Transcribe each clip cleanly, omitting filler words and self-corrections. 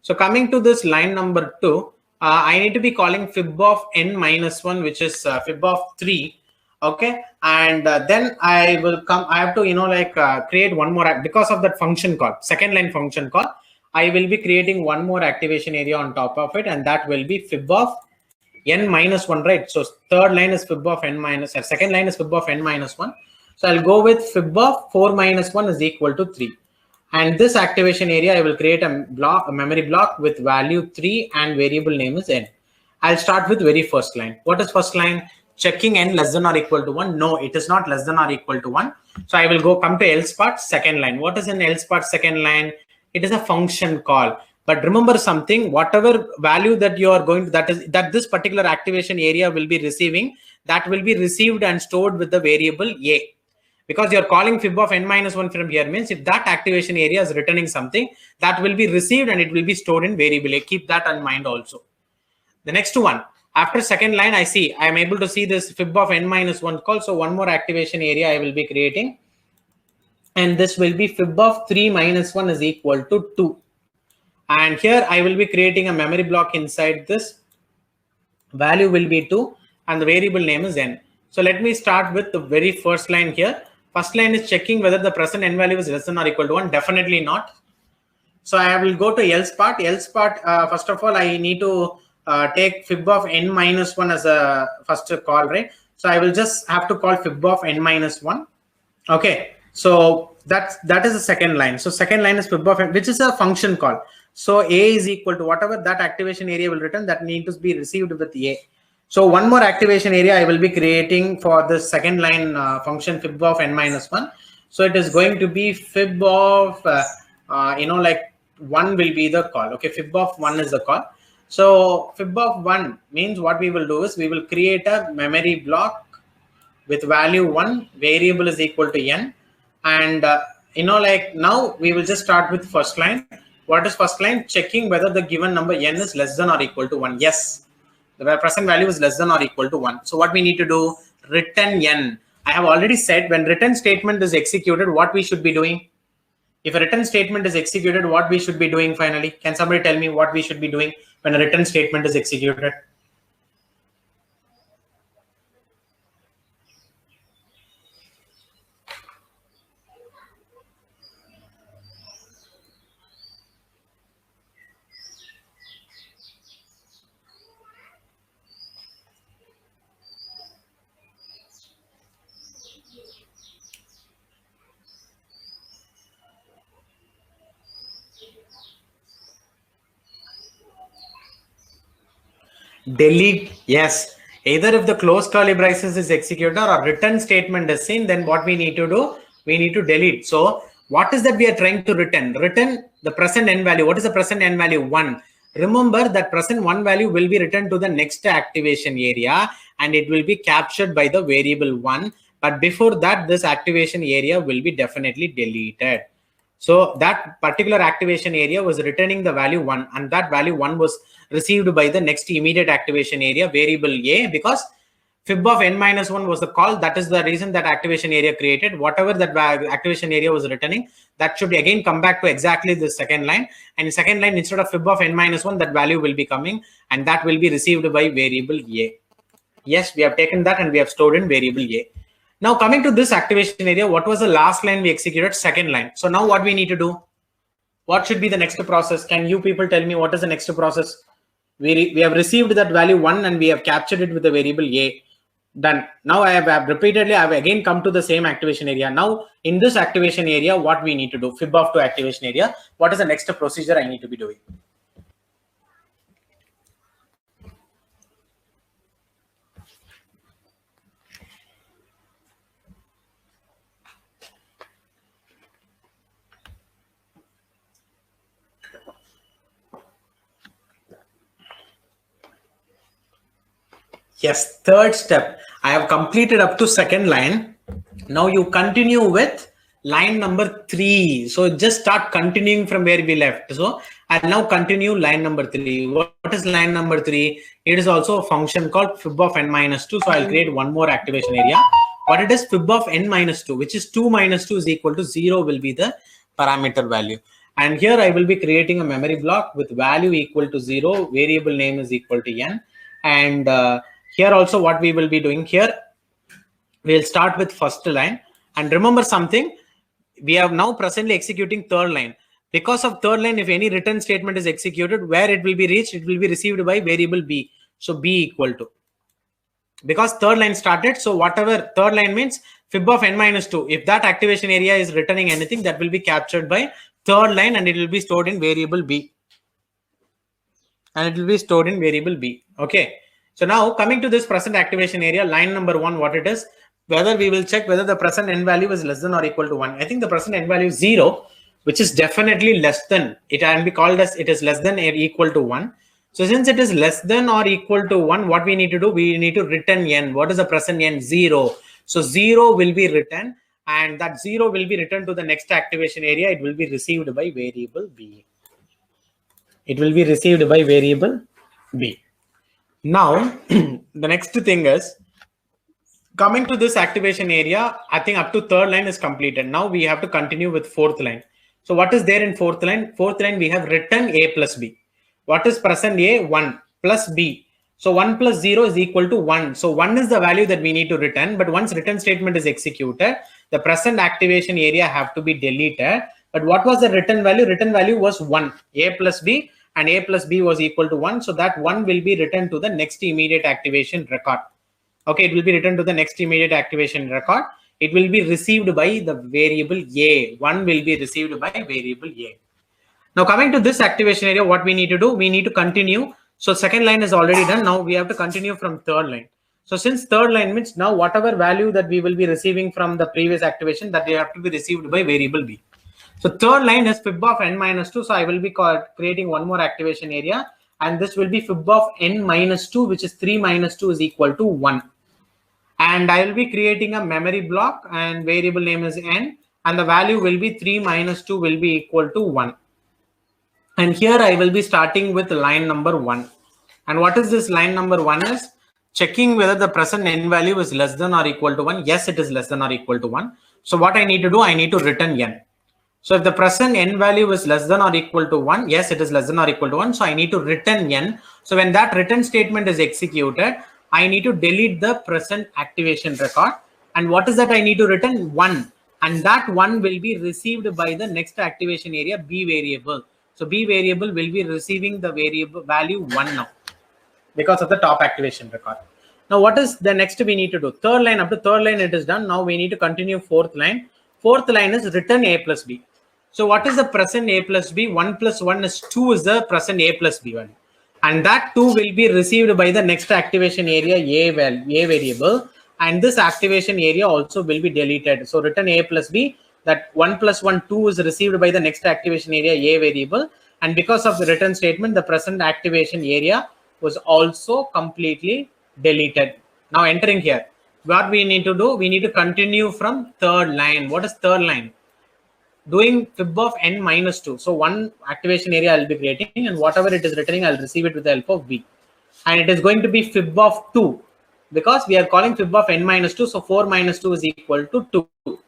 So coming to this line number 2, I need to be calling fib of n minus 1, which is fib of 3. Okay, and then I have to create one more because of that function call, second line function call. I will be creating one more activation area on top of it, and that will be fib of n minus 1, right? So third line is fib of n minus, second line is fib of n minus 1. So I'll go with fib of 4 minus 1 is equal to 3. And this activation area, I will create a memory block with value 3 and variable name is n. I'll start with very first line. What is first line? Checking n less than or equal to 1. No, it is not less than or equal to 1. So I will come to else part second line. What is an else part second line? It is a function call. But remember something, whatever value that you are going to, that this particular activation area will be receiving, that will be received and stored with the variable a. Because you're calling fib of n minus 1 from here means if that activation area is returning something, that will be received and it will be stored in variable a. Keep that in mind also. The next one, after second line, I am able to see this fib of n minus 1 call. So one more activation area I will be creating. And this will be fib of 3 minus 1 is equal to 2. And here I will be creating a memory block inside this. Value will be 2 and the variable name is n. So let me start with the very first line here. First line is checking whether the present n value is less than or equal to 1. Definitely not. So I will go to else part. Else part, first of all, I need to take fib of n minus 1 as a first call, right? So I will just have to call fib of n minus 1. Okay. So that is the second line. So second line is fib of n, which is a function call. So a is equal to whatever that activation area will return, that needs to be received with a. So one more activation area I will be creating for the second line function fib of n minus 1. So it is going to be fib of, 1 will be the call. Okay, fib of 1 is the call. So fib of 1 means what we will do is we will create a memory block with value 1, variable is equal to n. And, now we will just start with first line. What is first line? Checking whether the given number n is less than or equal to 1. Yes. The present value is less than or equal to 1. So what we need to do? Return n. I have already said when return statement is executed, what we should be doing? If a return statement is executed, what we should be doing finally? Can somebody tell me what we should be doing when a return statement is executed? Delete. Yes. Either if the close curly braces is executed or return statement is seen, then what we need to do? We need to delete. So what is that we are trying to return? Return the present n value. What is the present n value? 1. Remember that present 1 value will be returned to the next activation area and it will be captured by the variable 1. But before that, this activation area will be definitely deleted. So that particular activation area was returning the value 1 and that value 1 was received by the next immediate activation area variable a, because fib of n minus 1 was the call. That is the reason that activation area created. Whatever that activation area was returning, that should again come back to exactly the second line. And in second line, instead of fib of n minus 1, that value will be coming and that will be received by variable a. Yes, we have taken that and we have stored in variable a. Now coming to this activation area, what was the last line we executed? Second line. So now what we need to do? What should be the next process? Can you people tell me what is the next process? We have received that value 1 and we have captured it with the variable a. Done. Now I have again come to the same activation area. Now in this activation area, what we need to do? Fib of 2 activation area. What is the next procedure I need to be doing? Yes, third step. I have completed up to second line. Now you continue with line number 3. So just start continuing from where we left. So I'll now continue line number 3. What is line number 3? It is also a function called fib of n minus 2. So I'll create one more activation area. What it is? Fib of n minus 2, which is 2 minus 2 is equal to 0 will be the parameter value. And here I will be creating a memory block with value equal to 0, variable name is equal to n. And here also what we will be doing here, we'll start with first line. And remember something, we are now presently executing third line. Because of third line, if any return statement is executed, where it will be reached, it will be received by variable b. So b equal to, because third line started, so whatever third line means fib of n minus 2, if that activation area is returning anything, that will be captured by third line and it will be stored in variable b. Okay, so now coming to this present activation area, line number 1, what it is, whether we will check whether the present n value is less than or equal to 1. I think the present n value is 0, which is definitely less than, it can be called as it is less than or equal to 1. So since it is less than or equal to 1, what we need to do, we need to return n. What is the present n? 0. So 0 will be written, and that 0 will be returned to the next activation area. It will be received by variable b. Now, the next thing is, coming to this activation area, I think up to third line is completed. Now we have to continue with fourth line. So what is there in fourth line? Fourth line, we have written a plus b. What is present a? 1 plus b. So 1 plus 0 is equal to 1. So 1 is the value that we need to return. But once return statement is executed, the present activation area have to be deleted. But what was the return value? Return value was 1. A plus b, and a plus b was equal to 1. So that 1 will be returned to the next immediate activation record. Okay, it will be returned to the next immediate activation record. It will be received by the variable a. 1 will be received by variable a. Now coming to this activation area, what we need to do, we need to continue. So second line is already done. Now we have to continue from third line. So since third line means now whatever value that we will be receiving from the previous activation, that they have to be received by variable b. So third line is fib of n minus 2. So I will be creating one more activation area, and this will be fib of n minus 2, which is 3 minus 2 is equal to 1. And I will be creating a memory block, and variable name is n, and the value will be 3 minus 2 will be equal to 1. And here I will be starting with line number 1. And what is this line number 1 is? Checking whether the present n value is less than or equal to 1. Yes, it is less than or equal to 1. So what I need to do, I need to return n. So if the present n value is less than or equal to 1, yes, it is less than or equal to 1. So I need to return n. So when that return statement is executed, I need to delete the present activation record. And what is that I need to return? 1. And that 1 will be received by the next activation area, b variable. So b variable will be receiving the variable value 1 now, because of the top activation record. Now what is the next we need to do? Third line, up to third line it is done. Now we need to continue fourth line. Fourth line is return a plus b. So what is the present a plus b? 1 plus 1 is 2 is the present a plus b value. And that 2 will be received by the next activation area a variable. And this activation area also will be deleted. So return a plus b, that 1 plus 1, 2 is received by the next activation area a variable. And because of the return statement, the present activation area was also completely deleted. Now entering here, what we need to do, we need to continue from third line. What is third line? Doing fib of n minus 2. So one activation area I'll be creating, and whatever it is returning, I'll receive it with the help of b. And it is going to be fib of 2, because we are calling fib of n minus 2. So 4 minus 2 is equal to 2.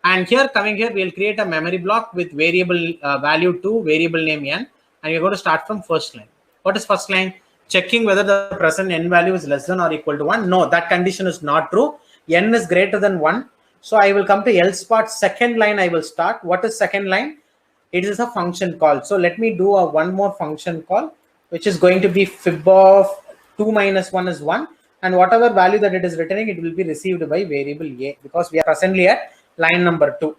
And here, coming here, we'll create a memory block with variable value 2, variable name n, and we're going to start from first line. What is first line? Checking whether the present n value is less than or equal to 1. No, that condition is not true. N is greater than 1. So I will come to else part. Second line I will start. What is second line? It is a function call. So let me do one more function call, which is going to be fib of 2 minus 1 is 1. And whatever value that it is returning, it will be received by variable a, because we are presently at line number 2.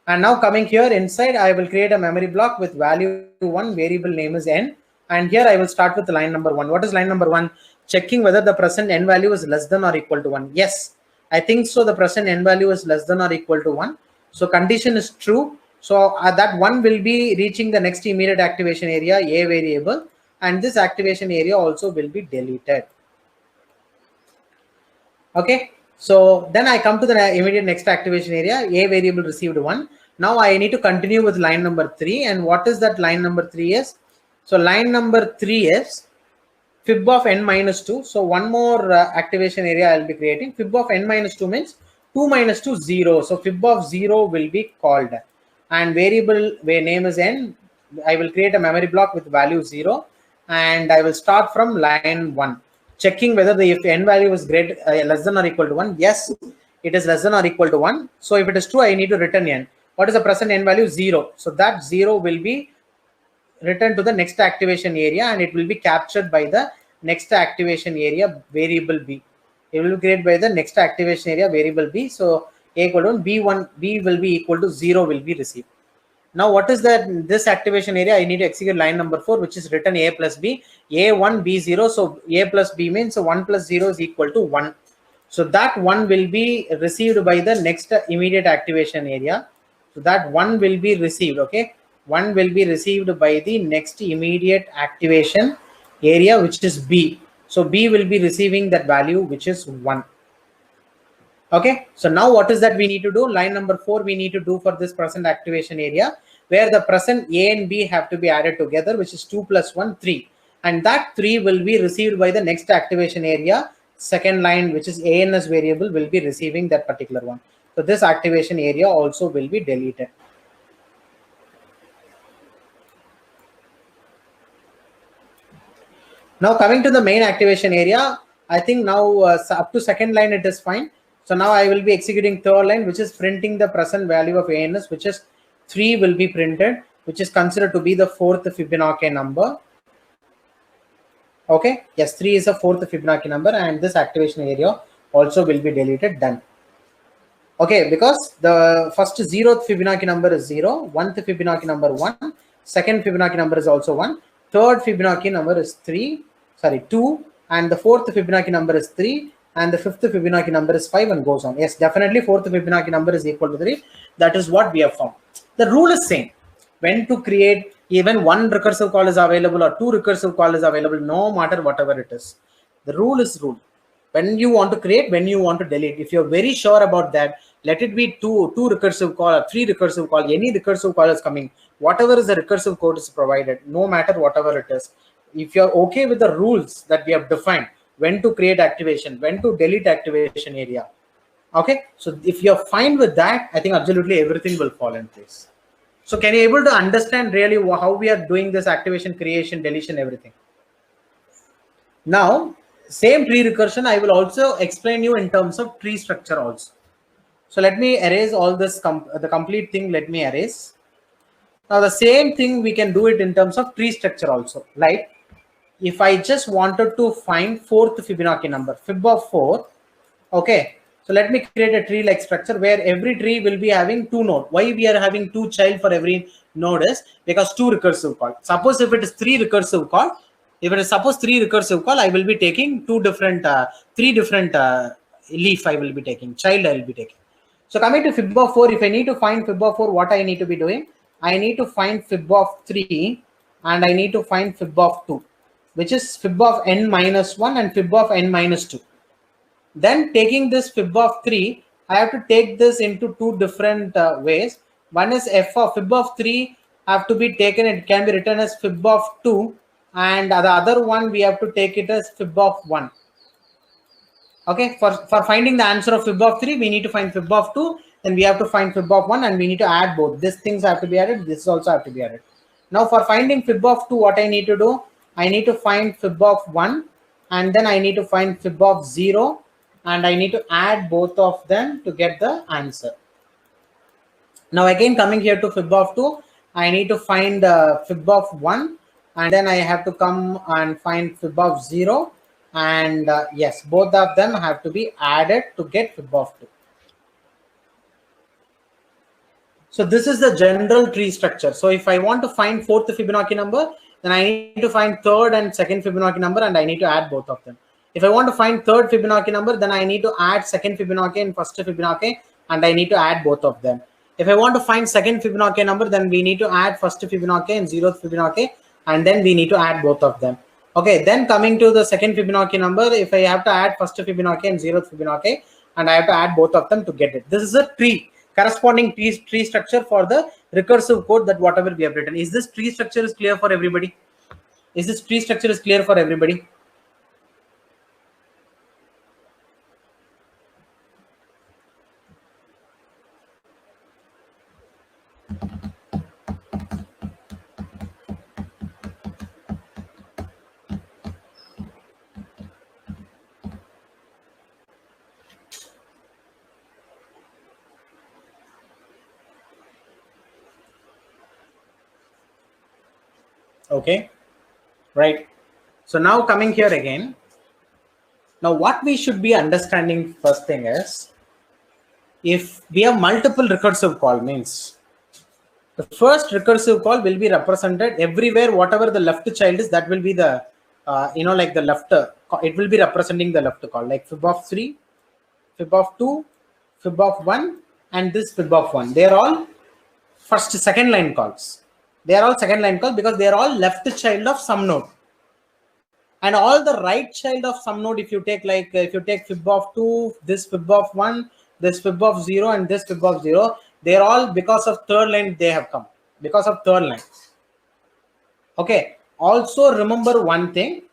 And now coming here inside, I will create a memory block with value 1, variable name is n. And here I will start with line number 1. What is line number 1? Checking whether the present n value is less than or equal to 1. Yes, I think so. The present n value is less than or equal to 1. So condition is true. So that 1 will be reaching the next immediate activation area, a variable. And this activation area also will be deleted. Okay. So then I come to the immediate next activation area, a variable received 1. Now I need to continue with line number 3. And what is that line number 3 is? So line number 3 is fib of n minus 2. So one more activation area I'll be creating. Fib of n minus 2 means 2 minus 2, 0. So fib of 0 will be called. and variable where name is n. I will create a memory block with value 0, and I will start from line 1, checking whether the if n value is less than or equal to 1. Yes, it is less than or equal to 1. So if it is true, I need to return n. What is the present n value? 0. So that 0 will be returned to the next activation area, and it will be captured by the next activation area variable b. It will be created by the next activation area variable b. So a equal to b1, b will be equal to 0 will be received. Now what is that this activation area? I need to execute line number 4, which is return a plus b, a1 b0. So a plus b means 1 plus 0 is equal to 1. So that 1 will be received by the next immediate activation area. So that 1 will be received. Okay, 1 will be received by the next immediate activation area, which is b. So b will be receiving that value, which is 1. Okay, so now what is that we need to do? Line number 4 we need to do for this present activation area, where the present a and b have to be added together, which is 2 plus 1, 3. And that 3 will be received by the next activation area. Second line, which is ans variable, will be receiving that particular one. So this activation area also will be deleted. Now coming to the main activation area, I think now up to second line it is fine. So now I will be executing third line, which is printing the present value of ans, which is 3 will be printed, which is considered to be the fourth Fibonacci number. Okay, yes, 3 is a fourth Fibonacci number, and this activation area also will be deleted. Done. Okay, because the first 0th Fibonacci number is 0, 1th Fibonacci number 1, second Fibonacci number is also 1, third Fibonacci number is 2, and the fourth Fibonacci number is 3, and the fifth Fibonacci number is 5, and goes on. Yes, definitely fourth Fibonacci number is equal to 3. That is what we have found. The rule is same. When to create, even one recursive call is available or two recursive call is available, no matter whatever it is. The rule is rule. When you want to create, when you want to delete, if you're very sure about that, let it be two recursive call or 3 recursive call, any recursive call is coming, whatever is the recursive code is provided, no matter whatever it is. If you're okay with the rules that we have defined, when to create activation, when to delete activation area. Okay, so if you're fine with that, I think absolutely everything will fall in place. So can you able to understand really how we are doing this activation, creation, deletion, everything? Now, same tree recursion, I will also explain you in terms of tree structure also. So let me erase all this, the complete thing, let me erase. Now the same thing we can do it in terms of tree structure also. Like if I just wanted to find fourth Fibonacci number, fib of 4, okay. So let me create a tree like structure where every tree will be having 2 nodes. Why we are having 2 child for every node is because 2 recursive call. Suppose if it is 3 recursive call, if it is suppose 3 recursive call, I will be taking 3 different leaf I will be taking, child I will be taking. So coming to fib of 4, if I need to find fib of 4, what I need to be doing? I need to find fib of 3 and I need to find fib of 2, which is fib of n minus 1 and fib of n minus 2. Then taking this fib of 3, I have to take this into 2 different ways. One is f of fib of 3 have to be taken, it can be written as fib of 2, and the other one we have to take it as fib of 1. Okay, for finding the answer of fib of 3, we need to find fib of 2, then we have to find fib of 1, and we need to add both. These things have to be added, this also have to be added. Now for finding fib of 2, what I need to do? I need to find fib of 1, and then I need to find fib of 0, and I need to add both of them to get the answer. Now again coming here to fib of 2, I need to find fib of 1, and then I have to come and find fib of 0, and yes, both of them have to be added to get fib of 2. So this is the general tree structure. So if I want to find fourth Fibonacci number, then I need to find third and second Fibonacci number, and I need to add both of them. If I want to find third Fibonacci number, then I need to add second Fibonacci and first Fibonacci, and I need to add both of them. If I want to find second Fibonacci number, then we need to add first Fibonacci and 0th Fibonacci, and then we need to add both of them. Okay, then coming to the second Fibonacci number, if I have to add first Fibonacci and 0th Fibonacci, and I have to add both of them to get it. This is a tree, corresponding tree structure for the recursive code that whatever we have written. Is this tree structure is clear for everybody? Is this tree structure is clear for everybody? Okay, right. So now coming here again. Now what we should be understanding first thing is, if we have multiple recursive call means the first recursive call will be represented everywhere. Whatever the left child is, that will be the like the left. It will be representing the left call, like fib of 3, fib of 2, fib of 1, and this fib of 1. They are all first second line calls. They are all second line calls because they are all left child of some node. And all the right child of some node, if you take like if you take fib of 2, this fib of 1, this fib of 0, and this fib of 0, they're all because of third line they have come, because of third line. Okay, also remember one thing,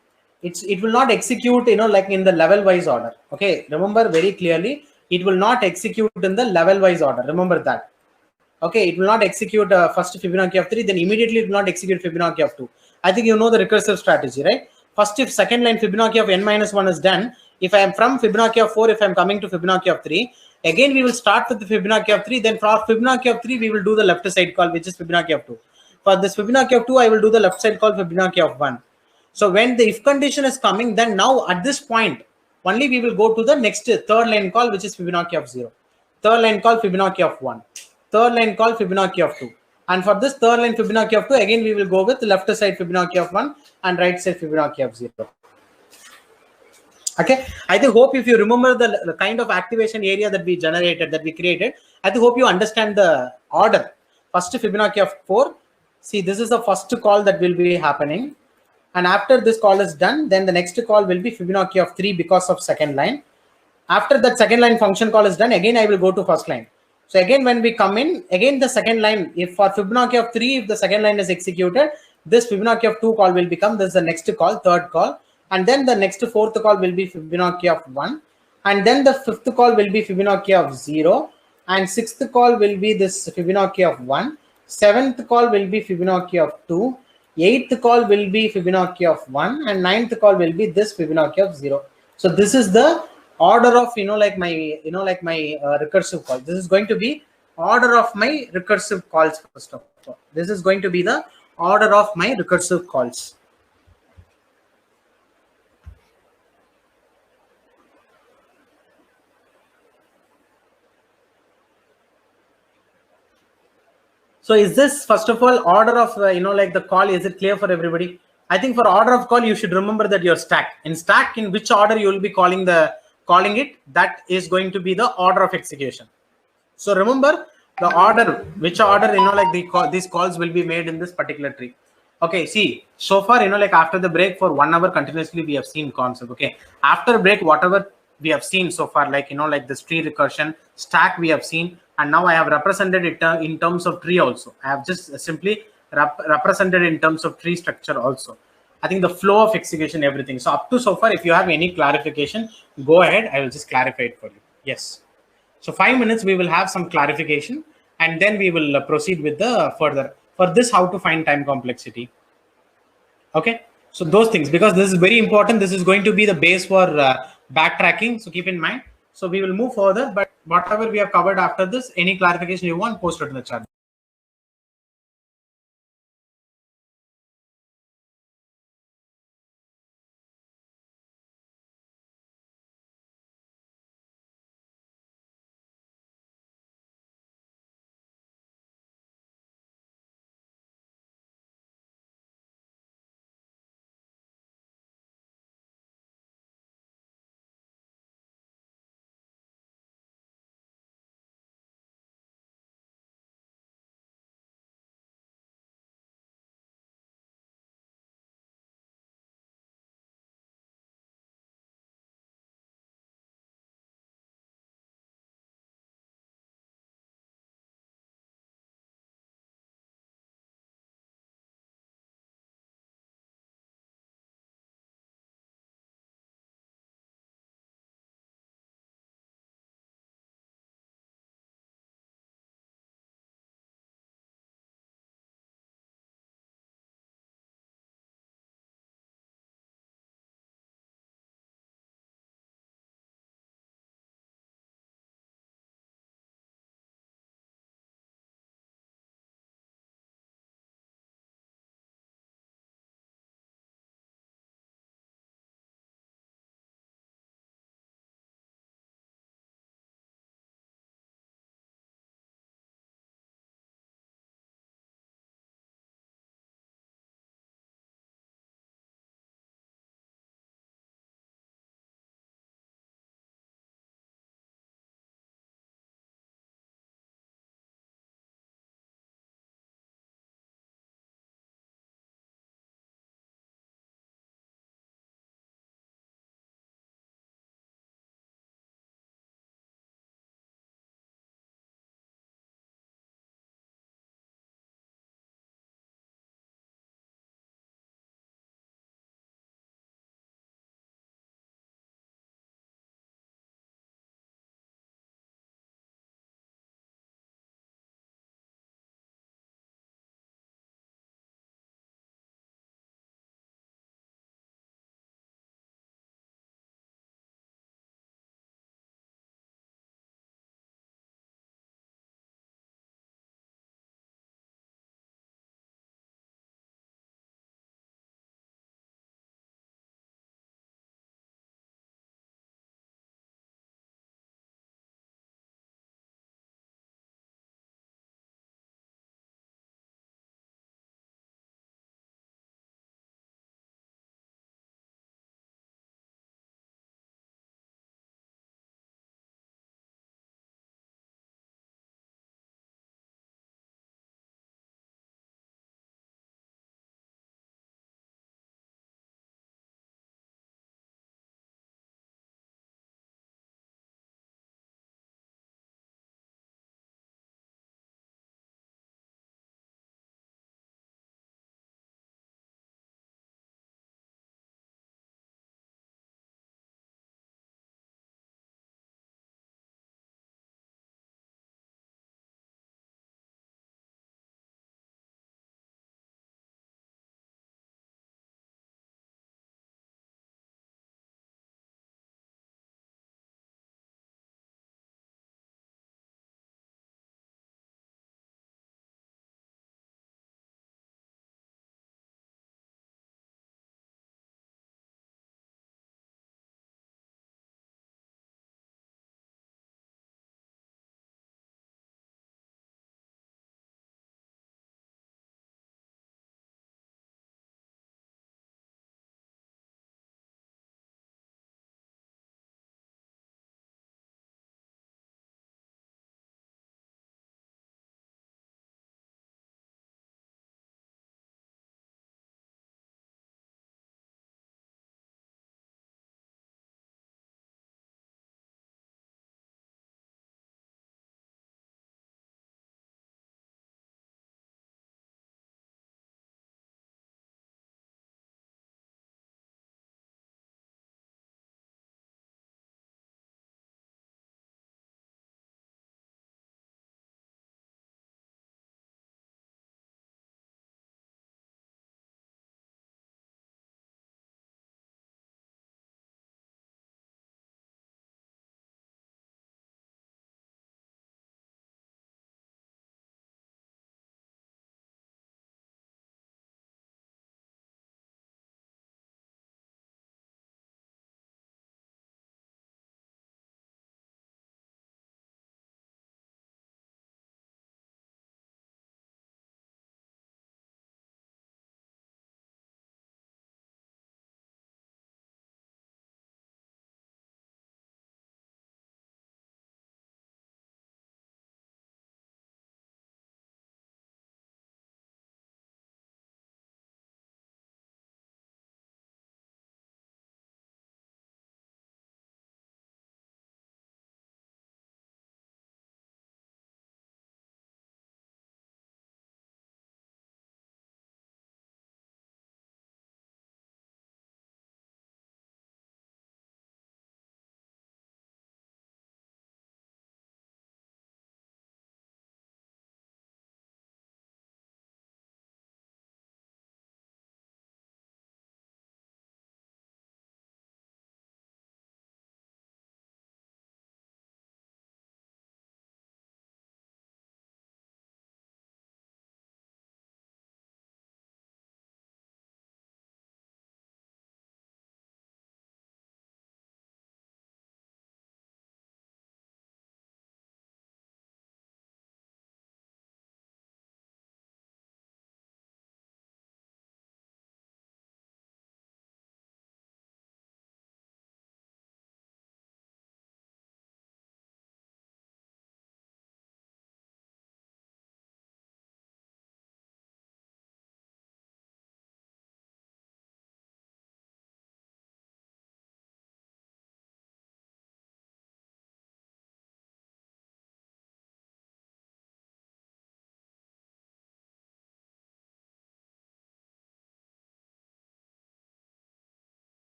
it will not execute like in the level wise order. Okay, remember very clearly, it will not execute in the level wise order. Remember that. Okay, it will not execute first Fibonacci of 3, then immediately it will not execute Fibonacci of 2. I think you know the recursive strategy, right? First, if second line Fibonacci of n minus 1 is done, if I am from Fibonacci of 4, if I am coming to Fibonacci of 3, again we will start with the Fibonacci of 3, then for Fibonacci of 3, we will do the left side call, which is Fibonacci of 2. For this Fibonacci of 2, I will do the left side call Fibonacci of 1. So when the if condition is coming, then now at this point, only we will go to the next third line call, which is Fibonacci of 0. Third line call Fibonacci of 1. Third line call Fibonacci of 2. And for this third line Fibonacci of 2, again we will go with left side Fibonacci of 1 and right side Fibonacci of 0. Okay, I think hope if you remember the kind of activation area that we generated, that we created, I think hope you understand the order. First Fibonacci of 4. See, this is the first call that will be happening. And after this call is done, then the next call will be Fibonacci of 3 because of second line. After that second line function call is done, again I will go to first line. So again, when we come in, again the second line, if for Fibonacci of 3, if the second line is executed, this Fibonacci of 2 call will become, this is the next call, third call. And then the next fourth call will be Fibonacci of 1. And then the fifth call will be Fibonacci of 0. And sixth call will be this Fibonacci of 1. Seventh call will be Fibonacci of 2. Eighth call will be Fibonacci of 1. And ninth call will be this Fibonacci of 0. So this is the order of my recursive call. This is going to be order of my recursive calls. First of all, this is going to be the order of my recursive calls. So is this first of all order of the call? Is it clear for everybody? I think for order of call, you should remember that your stack, in which order you will be calling it, that is going to be the order of execution. So remember the order, which order these calls will be made in this particular tree. Okay, see, so far after the break for 1 hour continuously we have seen concept. Okay, after break, whatever we have seen so far, this tree recursion stack we have seen, and now I have represented it in terms of tree also. I have just simply represented in terms of tree structure also. I think the flow of execution, everything. So up to so far, if you have any clarification, go ahead. I will just clarify it for you. Yes. So 5 minutes, we will have some clarification, and then we will proceed with the further. For this, how to find time complexity. Okay. So those things, because this is very important. This is going to be the base for backtracking. So keep in mind. So we will move further, but whatever we have covered after this, any clarification you want, post it in the chat.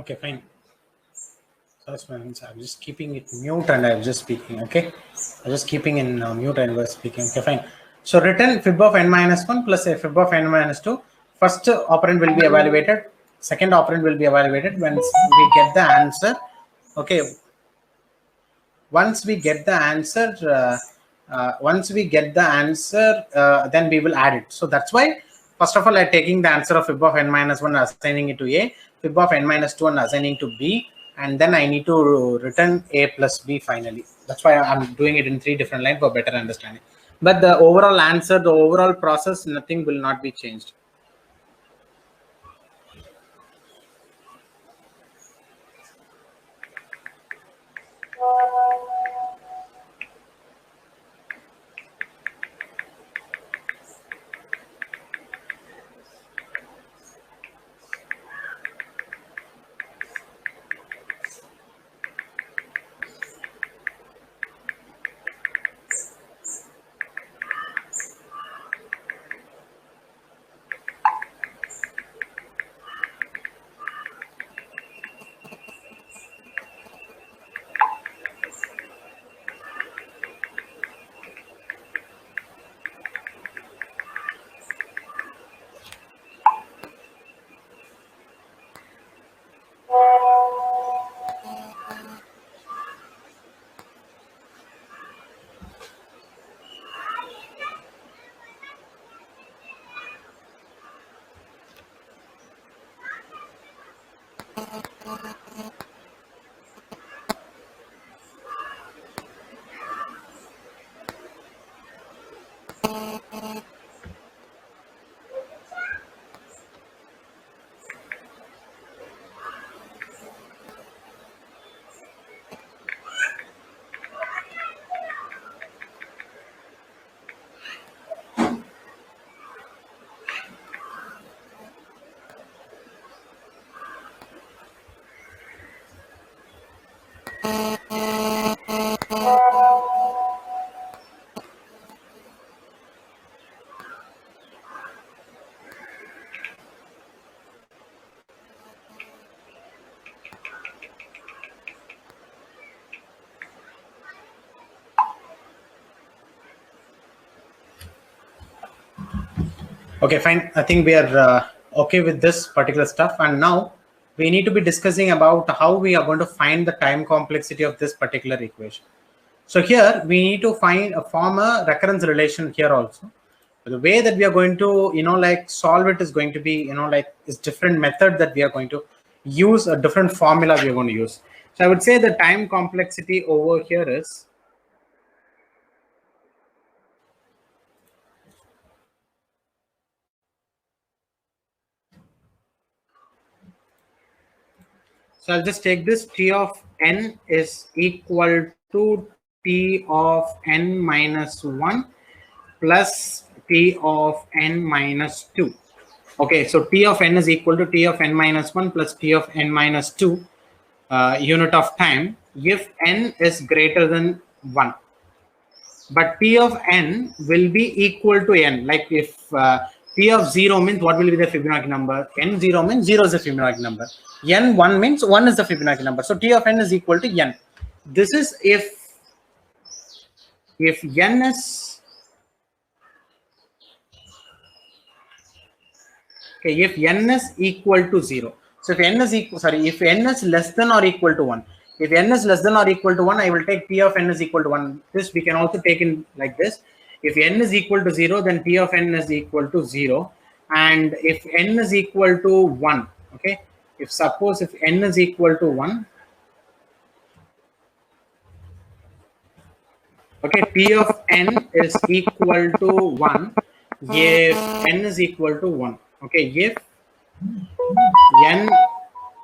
Okay, fine. I'm just keeping it mute and I'm just speaking. Okay, I'm just keeping in mute and we're speaking. Okay, fine. So return fib of n minus 1 plus a fib of n minus 2. First operand will be evaluated. Second operand will be evaluated when we get the answer. Okay, once we get the answer, then we will add it. So that's why, first of all, I'm taking the answer of fib of n minus 1, assigning it to A, fib of n minus 2 and assigning to B, and then I need to return A plus B finally. That's why I'm doing it in 3 different lines for better understanding. But the overall answer, the overall process, nothing will not be changed. Okay, fine. I think we are okay with this particular stuff. And now we need to be discussing about how we are going to find the time complexity of this particular equation. So here we need to form a recurrence relation here also. The way that we are going to, solve it is going to be, is different method that we are going to use, a different formula we are going to use. So I would say the time complexity over here is, so I'll just take this. T of n is equal to T of n minus 1 plus T of n minus 2. Okay, so T of n is equal to T of n minus 1 plus T of n minus 2 unit of time if n is greater than 1. But T of n will be equal to n. Like if P of 0 means what will be the Fibonacci number? N0 means 0 is the Fibonacci number. N1 means 1 is the Fibonacci number. So T of n is equal to n. This is if n is, okay, if n is equal to 0. So if n is if n is less than or equal to 1. If n is less than or equal to 1, I will take P of n is equal to 1. This we can also take in like this. If n is equal to 0, then P of n is equal to 0. And if n is equal to 1, okay, if suppose if n is equal to 1, okay, P of n is equal to 1 if n is equal to 1. Okay, if n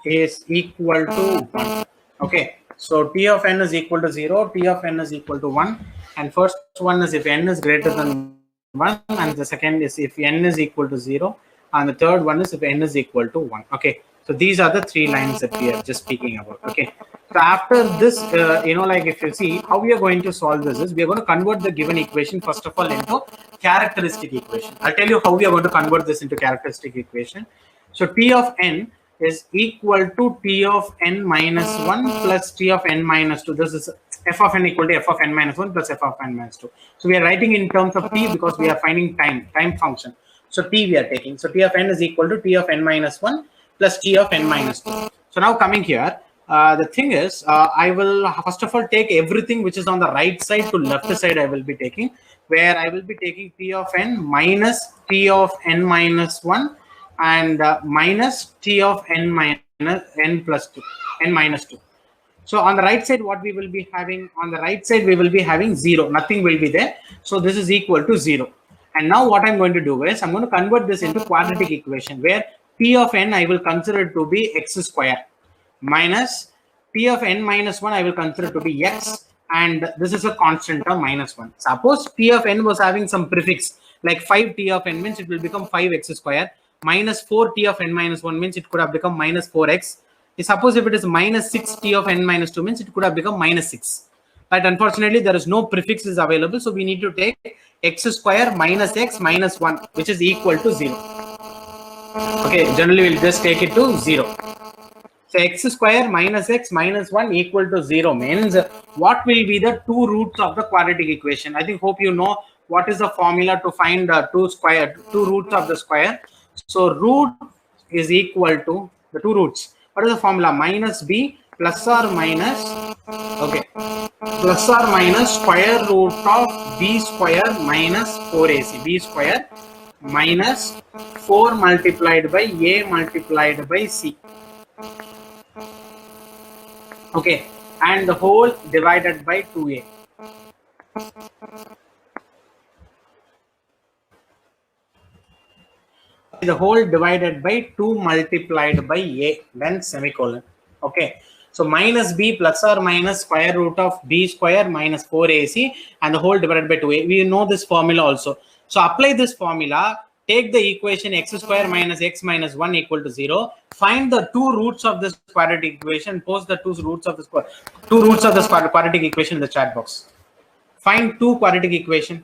is equal to 1. Okay, so T of n is equal to 0, T of n is equal to 1, and first one is if n is greater than 1, and the second is if n is equal to 0, and the third one is if n is equal to 1. Okay, so these are the 3 lines that we are just speaking about. Okay, so after this, if you see how we are going to solve this is we are going to convert the given equation first of all into characteristic equation. I'll tell you how we are going to convert this into characteristic equation. So T of n is equal to t of n minus 1 plus t of n minus 2. This is f of n equal to f of n minus 1 plus f of n minus 2. So we are writing in terms of t because we are finding time function. So t we are taking. So t of n is equal to t of n minus 1 plus t of n minus 2. So now coming here, the thing is, I will first of all take everything which is on the right side to left side. I will be taking, where I will be taking t of n minus t of n minus 1 and minus t of n minus n plus 2, n minus 2. So on the right side, what we will be having, on the right side, we will be having 0. Nothing will be there. So this is equal to 0. And now what I'm going to do is, I'm going to convert this into quadratic equation, where t of n I will consider to be x square minus t of n minus 1 I will consider to be x, and this is a constant term minus 1. Suppose t of n was having some prefix like 5t of n, means it will become 5x square, minus 4t of n minus 1 means it could have become minus 4x. Suppose if it is minus 6t of n minus 2 means it could have become minus 6. But unfortunately, there is no prefixes available, so we need to take x square minus x minus 1, which is equal to 0. Okay, generally we'll just take it to 0. So x square minus x minus 1 equal to 0 means what will be the two roots of the quadratic equation? I think hope you know what is the formula to find two roots of the square. So root is equal to the two roots. What is the formula? Minus b plus or minus, okay, plus or minus square root of b square minus 4ac. B square minus 4 multiplied by a multiplied by c. Okay, and the whole divided by 2a. The whole divided by 2 multiplied by a, then semicolon. Okay, so minus b plus or minus square root of b square minus 4ac and the whole divided by 2a. We know this formula also. So apply this formula, take the equation x square minus x minus 1 equal to 0. Find the two roots of this quadratic equation. Post the two roots of this quadratic equation in the chat box. Find two quadratic equation.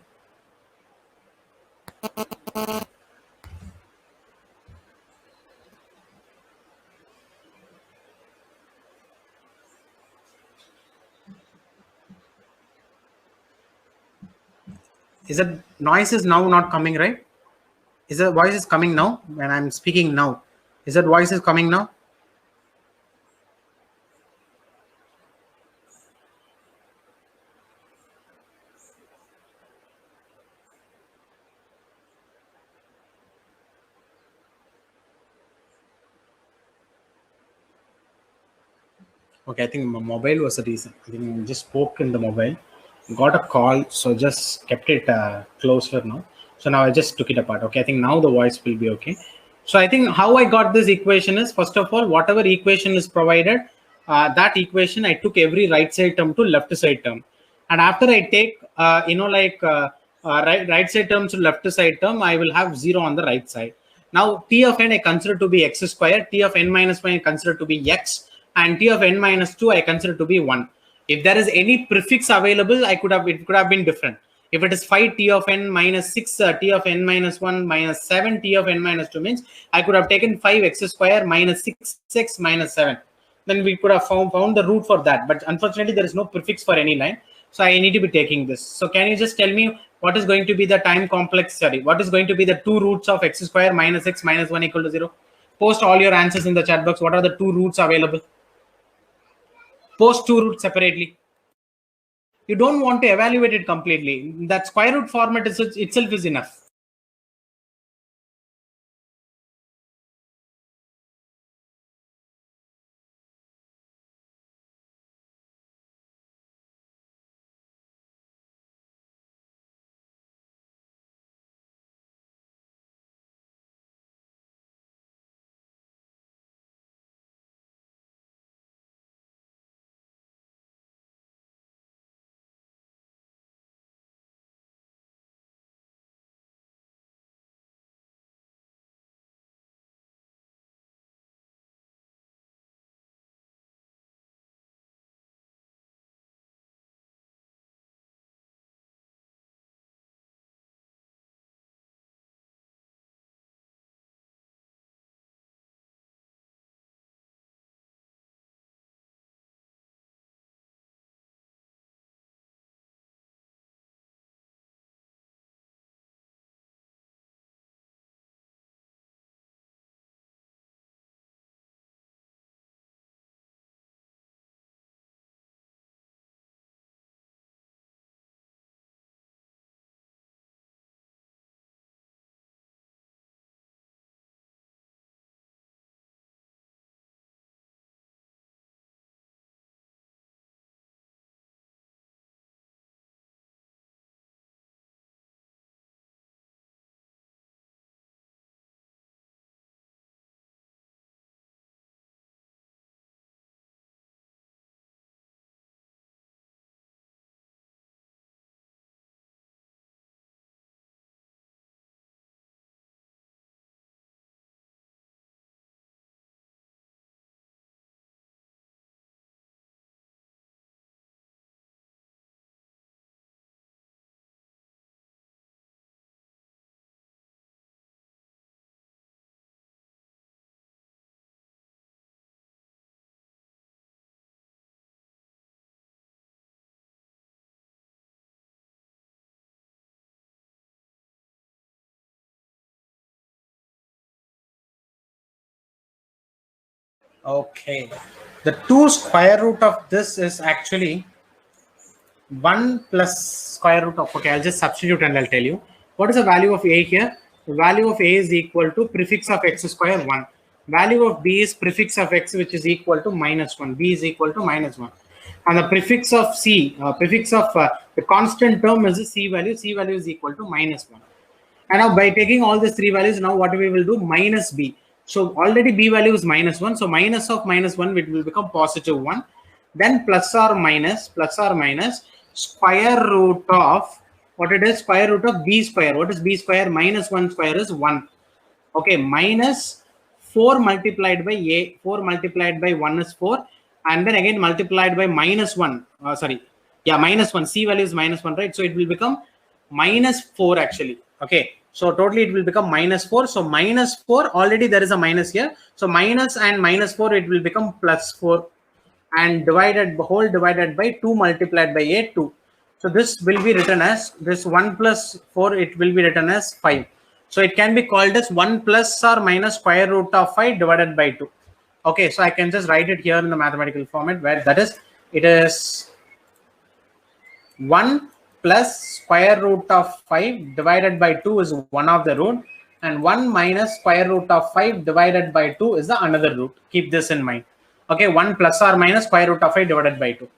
Is that noise is now not coming, right? Is the voice is coming now when I'm speaking now? Is that voice is coming now? Okay, I think my mobile was the reason. I think I just spoke in the mobile, got a call, so just kept it closer now. So now I just took it apart. Okay, I think now the voice will be okay. So I think how I got this equation is, first of all, whatever equation is provided, that equation I took every right side term to left side term, and after I take right side term to left side term, I will have 0 on the right side. Now t of n I consider to be x square, t of n minus 1 I consider to be x, and t of n minus 2 I consider to be 1. If there is any prefix available, it could have been different. If it is 5 t of n minus 6, t of n minus 1 minus 7 t of n minus 2 means I could have taken 5x square minus 6x minus 7. Then we could have found the root for that. But unfortunately, there is no prefix for any line. So I need to be taking this. So can you just tell me what is going to be the time complex? Sorry, what is going to be the two roots of x square minus x minus 1 equal to 0? Post all your answers in the chat box. What are the two roots available? Post two roots separately. You don't want to evaluate it completely. That square root format itself is enough. Okay. The 2 square root of this is actually 1 plus square root of, okay, I'll just substitute and I'll tell you. What is the value of A here? The value of A is equal to prefix of x square 1. Value of B is prefix of x, which is equal to minus 1. B is equal to minus 1. And the prefix of C, prefix of the constant term is the C value. C value is equal to minus 1. And now by taking all these three values, now what we will do? Minus B. So already B value is minus 1. So minus of minus 1, it will become positive 1. Then plus or minus square root of, what it is? Square root of B square. What is B square? Minus 1 square is 1. Okay, minus 4 multiplied by A. 4 multiplied by 1 is 4. And then again multiplied by minus 1. Minus 1. C value is minus 1, right? So it will become minus 4 actually. Okay, so totally it will become minus 4. So minus 4, already there is a minus here. So minus and minus 4, it will become plus 4. And whole divided by 2 multiplied by A, 2. So this will be written as, this 1 plus 4, it will be written as 5. So it can be called as 1 plus or minus square root of 5 divided by 2. Okay, so I can just write it here in the mathematical format, where that is, it is 1 plus square root of 5 divided by 2 is one of the root, and 1 minus square root of 5 divided by 2 is the another root. Keep this in mind. Okay, 1 plus or minus square root of 5 divided by 2.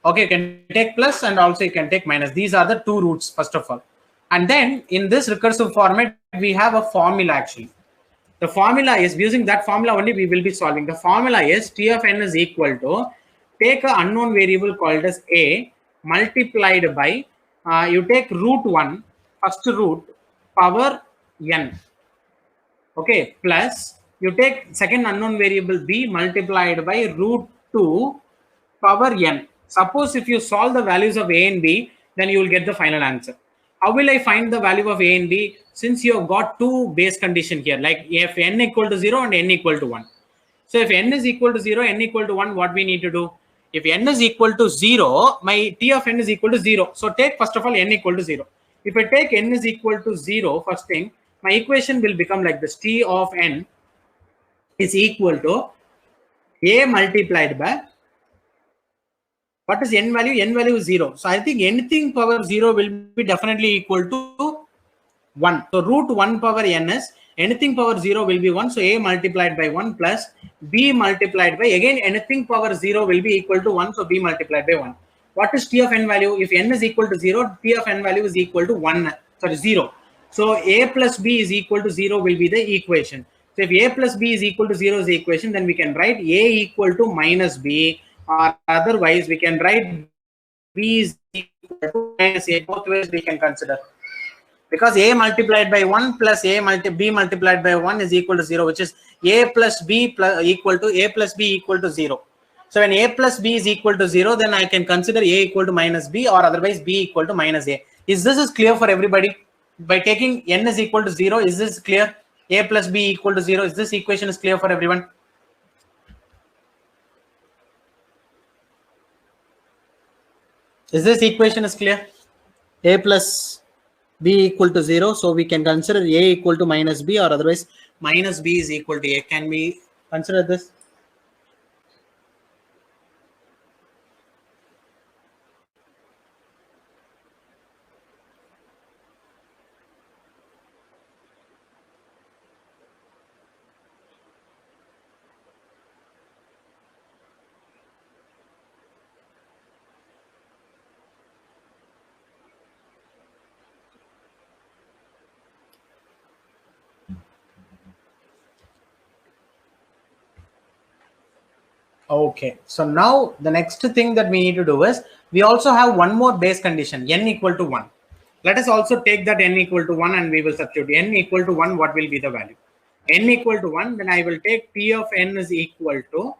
Okay, you can take plus and also you can take minus. These are the two roots first of all. And then in this recursive format, we have a formula actually. The formula is, using that formula only we will be solving. The formula is T of n is equal to, take an unknown variable called as A multiplied by, you take root 1, first root, power n. Okay, plus you take second unknown variable B multiplied by root 2 power n. Suppose if you solve the values of A and B, then you will get the final answer. How will I find the value of A and B? Since you have got two base condition here, like if n equal to 0 and n equal to 1. So if n is equal to 0, n equal to 1, what we need to do? If n is equal to 0, my T of n is equal to 0. So take first of all n equal to 0. If I take n is equal to 0, first thing, my equation will become like this. T of n is equal to A multiplied by, what is n value? N value is 0. So I think anything power 0 will be definitely equal to 1. So root 1 power n is, anything power 0 will be 1. So A multiplied by 1 plus B multiplied by, again anything power 0 will be equal to 1. So B multiplied by 1. What is T of n value? If n is equal to 0, T of n value is equal to 0. So A plus B is equal to 0 will be the equation. So if A plus B is equal to 0 is the equation, then we can write A equal to minus B, or otherwise we can write B is equal to minus A. Both ways we can consider. Because A multiplied by 1 plus B multiplied by 1 is equal to 0, which is A plus B equal to A plus B equal to 0. So when A plus B is equal to 0, then I can consider A equal to minus B, or otherwise B equal to minus A. Is this clear for everybody? By taking n is equal to 0, is this clear? A plus B equal to 0. Is this equation is clear for everyone? Is this equation is clear? A plus B equal to 0. So we can consider A equal to minus B, or otherwise minus B is equal to A. Can we consider this? Okay, so now the next thing that we need to do is, we also have one more base condition, n equal to 1. Let us also take that n equal to 1 and we will substitute n equal to 1. What will be the value? N equal to 1, then I will take T of n is equal to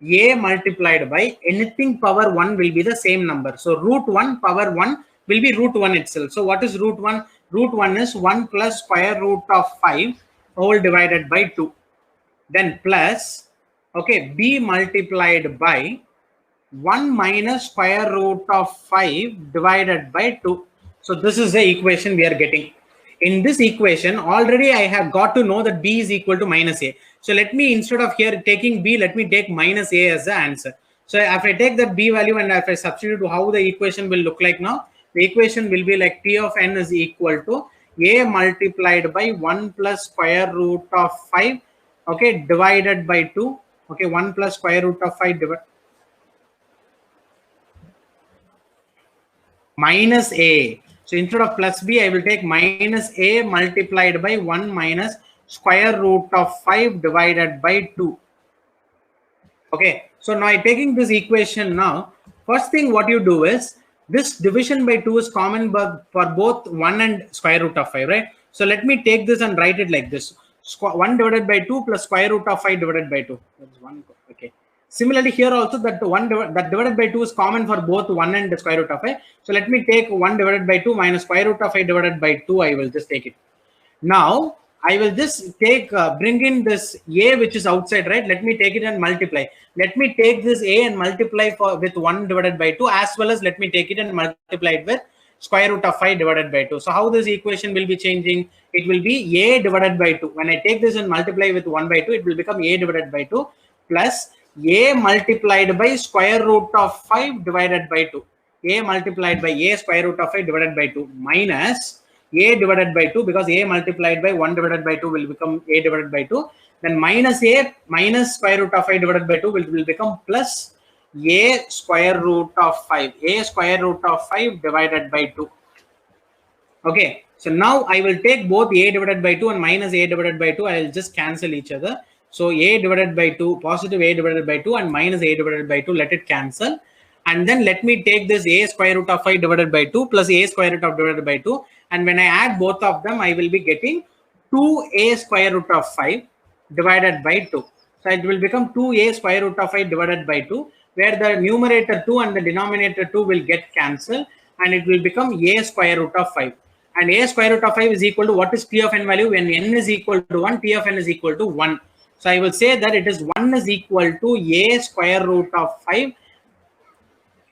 A multiplied by anything power 1 will be the same number. So root 1 power 1 will be root 1 itself. So what is root 1? Root 1 is 1 plus square root of 5 whole divided by 2. Then plus, okay, B multiplied by 1 minus square root of 5 divided by 2. So this is the equation we are getting. In this equation, already I have got to know that b is equal to minus a. So let me, instead of here taking b, let me take minus a as the answer. So if I take that b value and if I substitute how the equation will look like now, the equation will be like T of n is equal to a multiplied by 1 plus square root of 5, okay, divided by 2, okay, 1 plus square root of 5 minus a. So instead of plus b, I will take minus a multiplied by 1 minus square root of 5 divided by 2. Okay, so now taking this equation now, first thing what you do is, this division by 2 is common for both 1 and square root of 5, right? So let me take this and write it like this. 1 divided by 2 plus square root of 5 divided by 2. That's 1. Okay. Similarly, here also that that divided by 2 is common for both 1 and the square root of 5. So let me take 1 divided by 2 minus square root of 5 divided by 2. I will just take it. Now I will just take bring in this a which is outside, right? Let me take it and multiply. Let me take this a and multiply with 1 divided by 2, as well as let me take it and multiply it with square root of 5 divided by 2. So how this equation will be changing? It will be a divided by 2. When I take this and multiply with 1 by 2, it will become a divided by 2 plus a multiplied by square root of 5 divided by 2. A multiplied by a square root of 5 divided by 2 minus a divided by 2, because a multiplied by 1 divided by 2 will become a divided by 2. Then minus a minus square root of 5 divided by 2 will become plus a square root of 5. A square root of 5 divided by 2. Okay, so now I will take both a divided by 2 and minus a divided by 2. I will just cancel each other. So a divided by 2, positive a divided by 2 and minus a divided by 2, let it cancel. And then let me take this a square root of 5 divided by 2 plus a square root of divided by 2. And when I add both of them, I will be getting 2a square root of 5 divided by 2. So it will become 2a square root of 5 divided by 2, where the numerator 2 and the denominator 2 will get cancelled, and it will become a square root of 5. And a square root of 5 is equal to, what is T of n value? When n is equal to 1, T of n is equal to 1. So I will say that it is 1 is equal to a square root of 5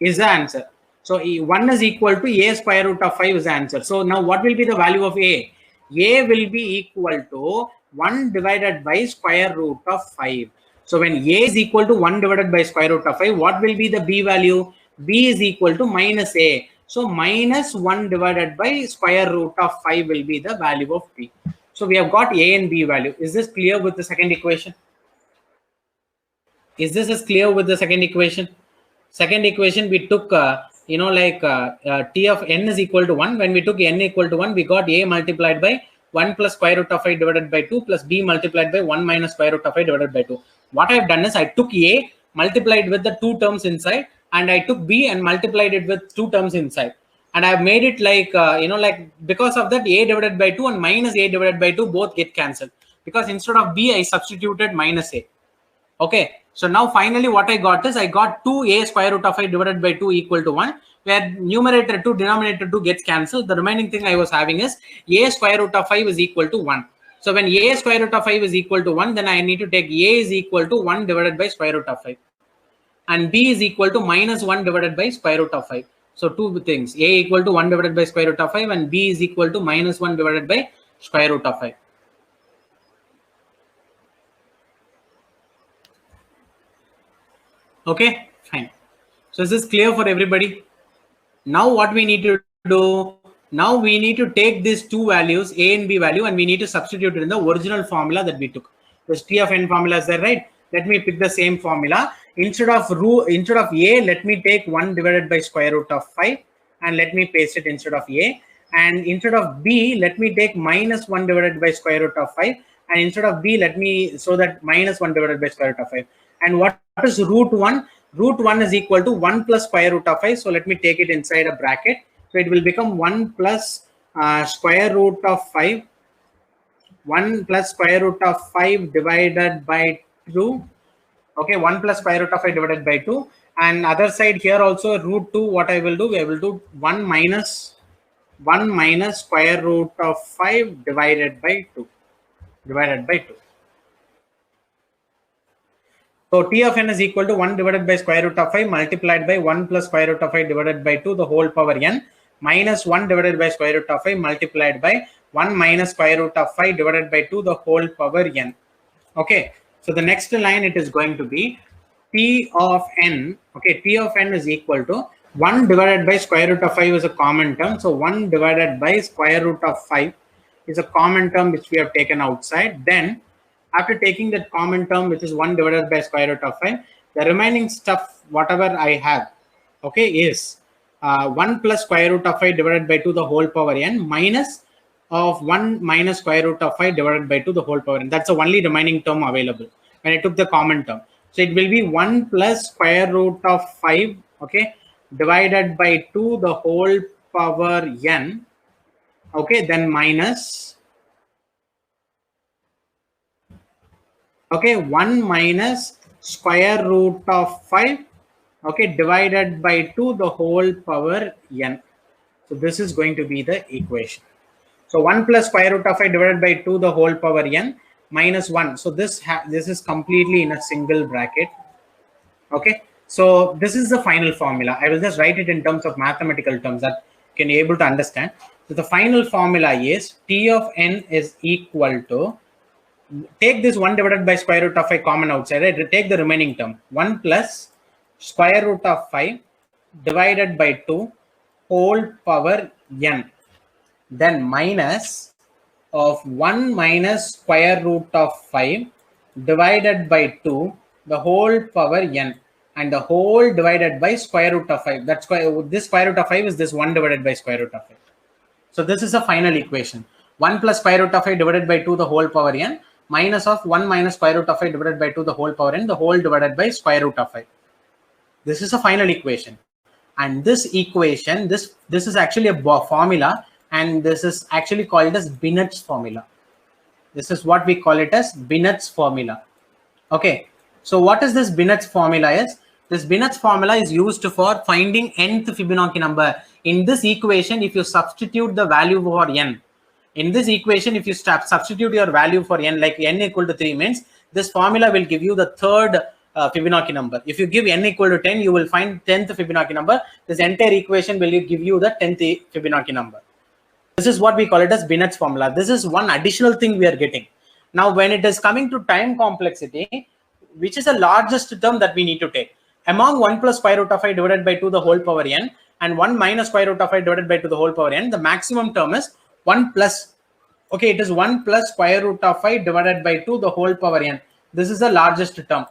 is the answer. So 1 is equal to a square root of 5 is the answer. So now what will be the value of a? A will be equal to 1 divided by square root of 5. So when a is equal to 1 divided by square root of 5, what will be the b value? B is equal to minus a. So minus 1 divided by square root of 5 will be the value of b. So we have got a and b value. Is this clear with the second equation? Is this as clear with the second equation? Second equation, we took, T of n is equal to 1. When we took n equal to 1, we got a multiplied by 1 plus square root of 5 divided by 2 plus b multiplied by 1 minus square root of 5 divided by 2. What I have done is I took a, multiplied with the two terms inside, and I took b and multiplied it with two terms inside. And I have made it like, because of that, a divided by 2 and minus a divided by 2 both get cancelled. Because instead of b, I substituted minus a. Okay, so now finally what I got is I got 2a square root of 5 divided by 2 equal to 1, where numerator 2, denominator 2 gets cancelled. The remaining thing I was having is a square root of 5 is equal to 1. So when a square root of 5 is equal to 1, then I need to take a is equal to 1 divided by square root of 5. And b is equal to minus 1 divided by square root of 5. So two things, a equal to 1 divided by square root of 5 and b is equal to minus 1 divided by square root of 5. Okay, fine. So is this clear for everybody? Now what we need to do, now we need to take these two values, a and b value, and we need to substitute it in the original formula that we took. This T of n formula is there, right? Let me pick the same formula. Instead of a, let me take 1 divided by square root of 5 and let me paste it instead of a. And instead of b, let me take minus 1 divided by square root of 5. And instead of b, let me, so that minus 1 divided by square root of 5. And what is root 1? Root 1 is equal to 1 plus square root of 5. So let me take it inside a bracket. So it will become 1 plus square root of 5. 1 plus square root of 5 divided by 2. Okay, 1 plus square root of 5 divided by 2. And other side here also root 2, what I will do, I will do 1 minus square root of 5 divided by 2. Divided by 2. So T of n is equal to 1 divided by square root of 5 multiplied by 1 plus square root of 5 divided by 2 the whole power n minus 1 divided by square root of 5 multiplied by 1 minus square root of 5 divided by 2 the whole power n. Okay, so the next line it is going to be p of n. Okay, p of n is equal to 1 divided by square root of 5 is a common term. So 1 divided by square root of 5 is a common term which we have taken outside. Then after taking that common term, which is 1 divided by square root of 5, the remaining stuff, whatever I have, okay, is 1 plus square root of 5 divided by 2 the whole power n minus of 1 minus square root of 5 divided by 2 the whole power n. That's the only remaining term available when I took the common term. So it will be 1 plus square root of 5, okay, divided by 2 the whole power n, okay, then minus, okay, 1 minus square root of 5, okay, divided by 2 the whole power n. So this is going to be the equation. So 1 plus square root of 5 divided by 2 the whole power n minus 1. So this is completely in a single bracket. Okay, so this is the final formula. I will just write it in terms of mathematical terms that you can be able to understand. So the final formula is T of n is equal to, take this 1 divided by square root of 5 common outside, right? Take the remaining term, 1 plus square root of 5 divided by 2 whole power n, then minus of 1 minus square root of 5 divided by 2 the whole power n, and the whole divided by square root of 5. That's why this square root of 5 is this 1 divided by square root of 5. So this is the final equation. 1 plus square root of 5 divided by 2 the whole power n minus of 1 minus square root of 5 divided by 2 the whole power n, the whole divided by square root of 5. This is a final equation. And this equation, this is actually a formula, and this is actually called as Binet's formula. This is what we call it as Binet's formula. Okay, so what is this Binet's formula is? This Binet's formula is used for finding nth Fibonacci number. In this equation, if you substitute the value for n, in this equation, if you substitute your value for n, like n equal to 3 means, this formula will give you the third Fibonacci number. If you give n equal to 10, you will find 10th Fibonacci number. This entire equation will give you the 10th Fibonacci number. This is what we call it as Binet's formula. This is one additional thing we are getting. Now, when it is coming to time complexity, which is the largest term that we need to take? Among 1 plus square root of 5 divided by 2 the whole power n and 1 minus square root of 5 divided by 2 the whole power n, the maximum term is 1 plus, okay, it is 1 plus square root of 5 divided by 2 the whole power n. This is the largest term.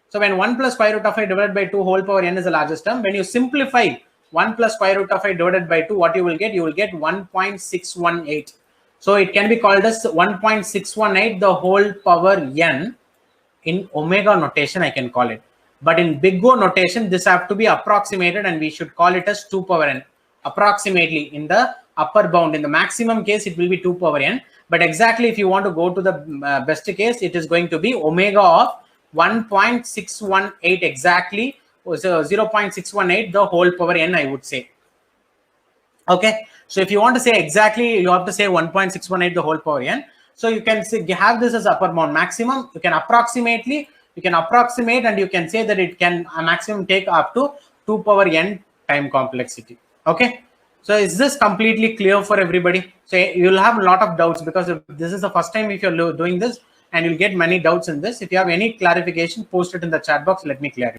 So when 1 plus square root of 5 divided by 2 whole power n is the largest term, when you simplify 1 plus square root of 5 divided by 2, what you will get? You will get 1.618. So it can be called as 1.618 the whole power n in omega notation, I can call it. But in big O notation, this have to be approximated, and we should call it as 2 power n. Approximately in the upper bound. In the maximum case, it will be 2 power n. But exactly if you want to go to the best case, it is going to be omega of 1.618 exactly, so 0.618 the whole power n, I would say. Okay, so if you want to say exactly, you have to say 1.618 the whole power n. So you can say, have this as upper bound. Maximum, you can approximate, and you can say that it can maximum take up to 2 power n time complexity. Okay, so is this completely clear for everybody? So you'll have a lot of doubts, because if this is the first time if you're doing this, and you'll get many doubts in this. If you have any clarification, post it in the chat box. Let me clarify.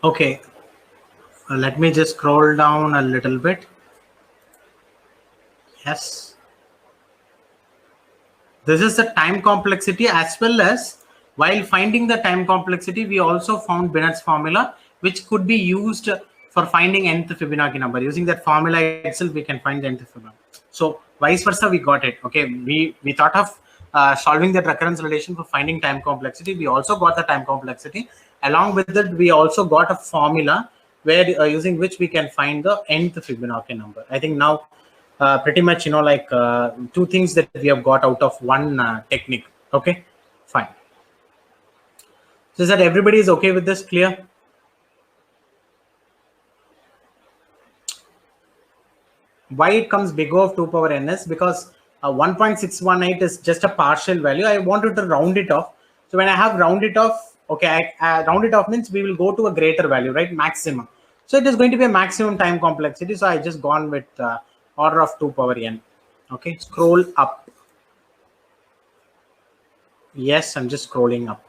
Okay, let me just scroll down a little bit. Yes, this is the time complexity, as well as while finding the time complexity, we also found Bennett's formula, which could be used for finding nth Fibonacci number. Using that formula itself, we can find the nth Fibonacci. So vice versa, we got it. Okay, we thought of solving that recurrence relation for finding time complexity. We also got the time complexity. Along with it, we also got a formula where using which we can find the nth Fibonacci number. I think now pretty much like two things that we have got out of one technique. Okay, fine. So is that everybody is okay with this? Clear? Why it comes big O of 2 power n is because 1.618 is just a partial value. I wanted to round it off. So when I have round it off, okay, round it off means we will go to a greater value, right? Maximum. So it is going to be a maximum time complexity. So I just gone with order of 2 power n. Okay, scroll up. Yes, I'm just scrolling up.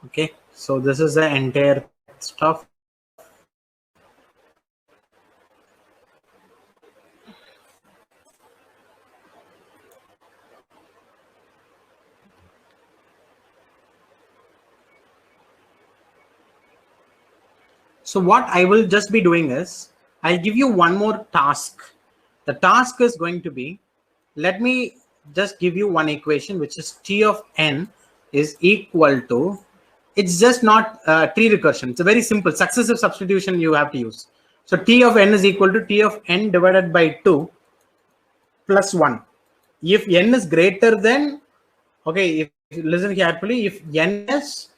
Okay, so this is the entire stuff. So what I will just be doing is I'll give you one more task. The task is going to be, let me just give you one equation, which is T of n is equal to, it's just not tree recursion. It's a very simple successive substitution you have to use. So T of n is equal to T of n divided by 2 plus 1. If n is greater than, okay, if listen carefully, if n is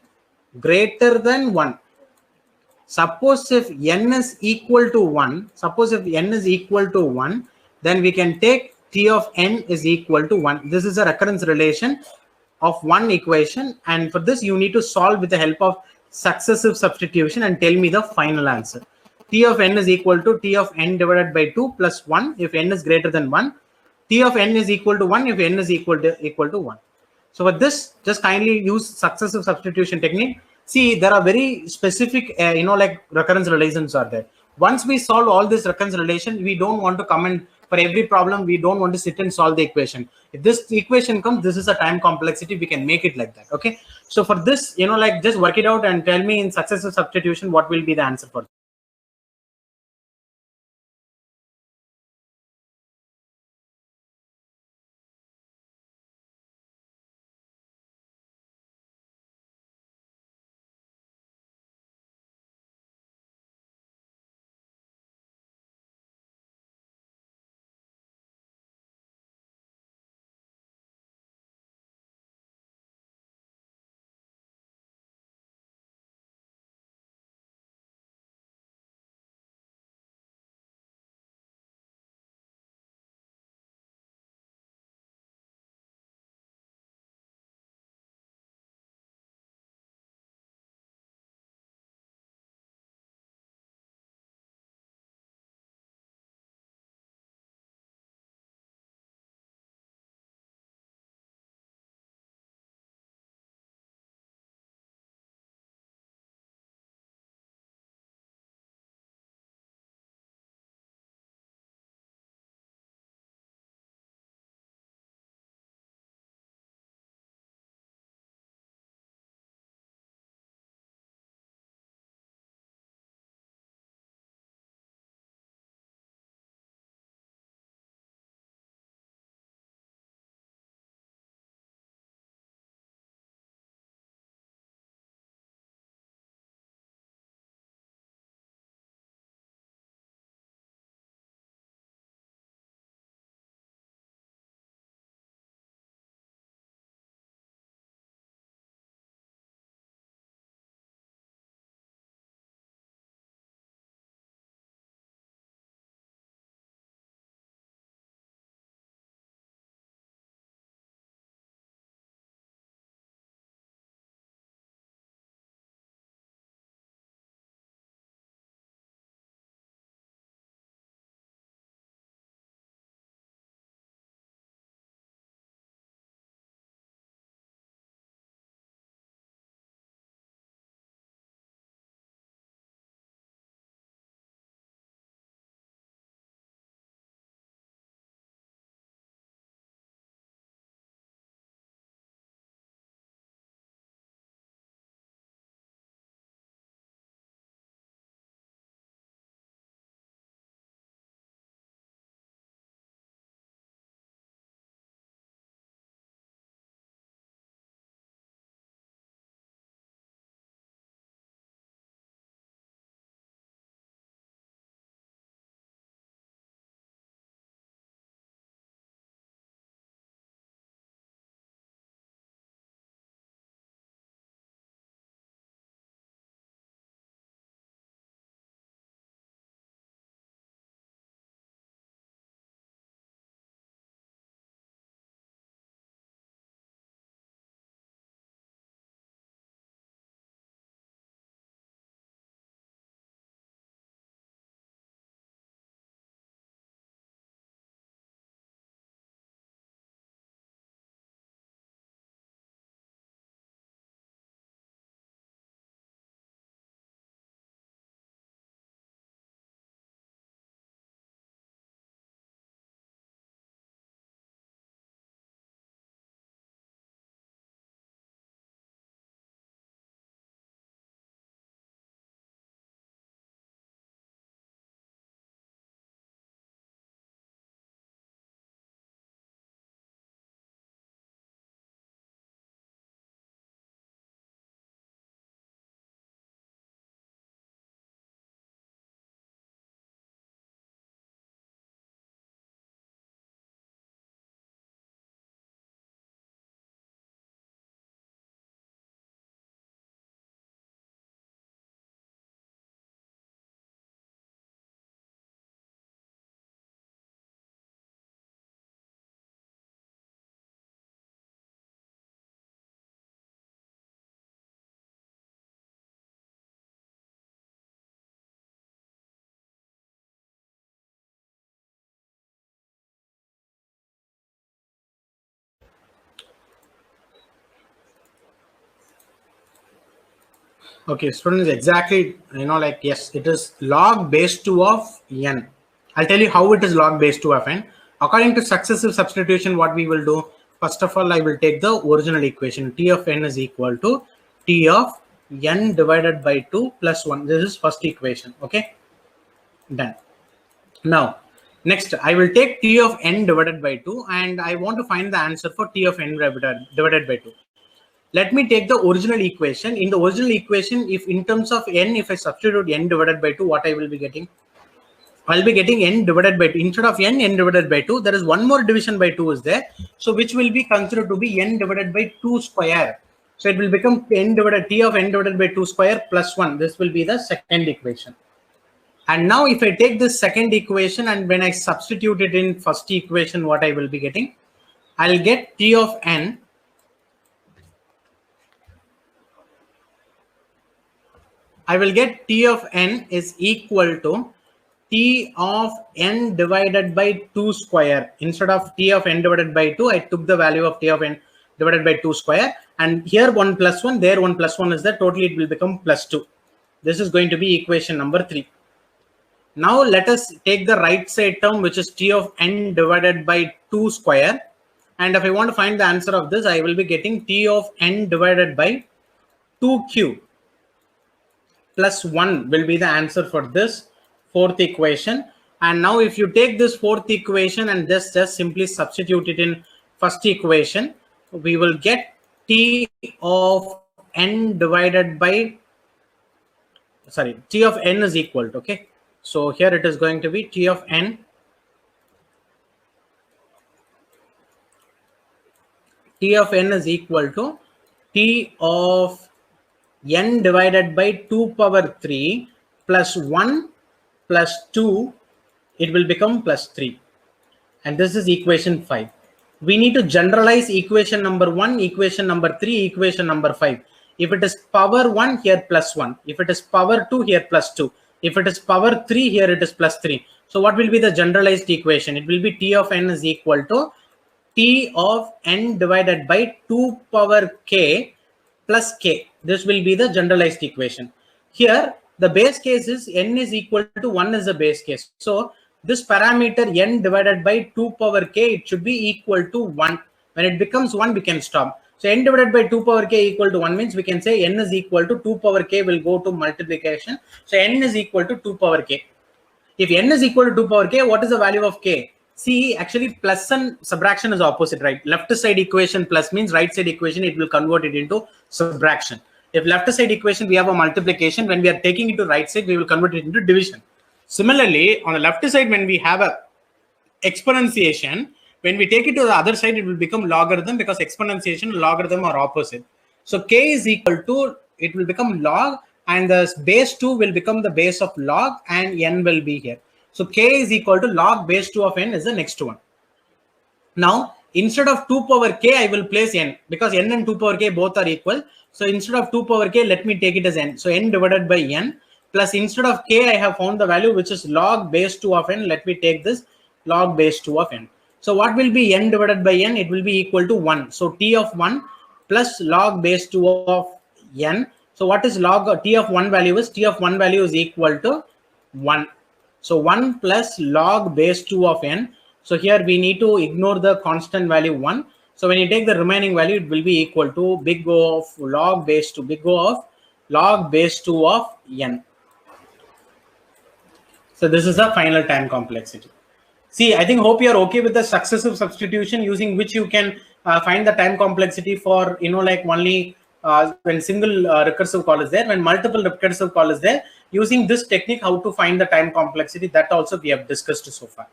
greater than 1, suppose if n is equal to 1, suppose if n is equal to 1, then we can take T of n is equal to 1. This is a recurrence relation of one equation, and for this you need to solve with the help of successive substitution and tell me the final answer. T of n is equal to T of n divided by 2 plus 1 if n is greater than 1. T of n is equal to 1 if n is equal to 1. So for this, just kindly use successive substitution technique. See, there are very specific, like recurrence relations are there. Once we solve all this recurrence relation, we don't want to come in for every problem. We don't want to sit and solve the equation. If this equation comes, this is a time complexity. We can make it like that. Okay. So for this, like just work it out and tell me in successive substitution what will be the answer for Okay, students, exactly, like, yes, it is log base 2 of n. I'll tell you how it is log base 2 of n. According to successive substitution, what we will do, first of all, I will take the original equation. T of n is equal to T of n divided by 2 plus 1. This is first equation. Okay, done. Now, next, I will take T of n divided by 2 and I want to find the answer for T of n divided by 2. Let me take the original equation. In the original equation, if in terms of n, if I substitute n divided by 2, what I will be getting? I'll be getting n divided by 2. Instead of n divided by 2, there is one more division by 2 is there. So which will be considered to be n divided by 2 square. So it will become T of n divided by 2 square plus 1. This will be the second equation. And now if I take this second equation and when I substitute it in first equation, what I will be getting? I'll get T of n. I will get T of n is equal to T of n divided by 2 square. Instead of T of n divided by 2, I took the value of T of n divided by 2 square. And here 1 plus 1, there 1 plus 1 is there. Totally it will become plus 2. This is going to be equation number 3. Now let us take the right side term, which is T of n divided by 2 square. And if I want to find the answer of this, I will be getting T of n divided by 2 cube plus 1 will be the answer for this fourth equation. And now if you take this fourth equation and just simply substitute it in first equation, we will get T of n divided by, sorry, T of n is equal to, okay. So here it is going to be T of n. T of n is equal to T of n divided by 2 power 3 plus 1 plus 2, it will become plus 3. And this is equation 5. We need to generalize equation number 1, equation number 3, equation number 5. If it is power 1, here plus 1. If it is power 2, here plus 2. If it is power 3, here it is plus 3. So what will be the generalized equation? It will be T of n is equal to T of n divided by 2 power k plus k. This will be the generalized equation. Here, the base case is n is equal to 1 is the base case. So this parameter n divided by 2 power k, it should be equal to 1. When it becomes 1, we can stop. So n divided by 2 power k equal to 1 means we can say n is equal to 2 power k will go to multiplication. So n is equal to 2 power k. If n is equal to 2 power k, what is the value of k? See, actually plus and subtraction is opposite, right? Left side equation plus means right side equation, it will convert it into subtraction. If left side equation, we have a multiplication. When we are taking it to right side, we will convert it into division. Similarly, on the left side, when we have a exponentiation, when we take it to the other side, it will become logarithm because exponentiation and logarithm are opposite. So k is equal to, it will become log and the base 2 will become the base of log and n will be here. So k is equal to log base 2 of n is the next one. Now, instead of 2 power k, I will place n because n and 2 power k both are equal. So instead of 2 power k, let me take it as n. So n divided by n plus instead of k, I have found the value which is log base 2 of n. Let me take this log base 2 of n. So what will be n divided by n? It will be equal to 1. So t of 1 plus log base 2 of n. So what is log t of 1 value is? T of 1 value is equal to 1. So 1 plus log base 2 of n. So here we need to ignore the constant value 1. So when you take the remaining value, it will be equal to big O of log base 2, big O of log base 2 of n. So this is the final time complexity. See, I think hope you are okay with the successive substitution using which you can find the time complexity for, like only when single recursive call is there, when multiple recursive call is there, using this technique, how to find the time complexity, that also we have discussed so far.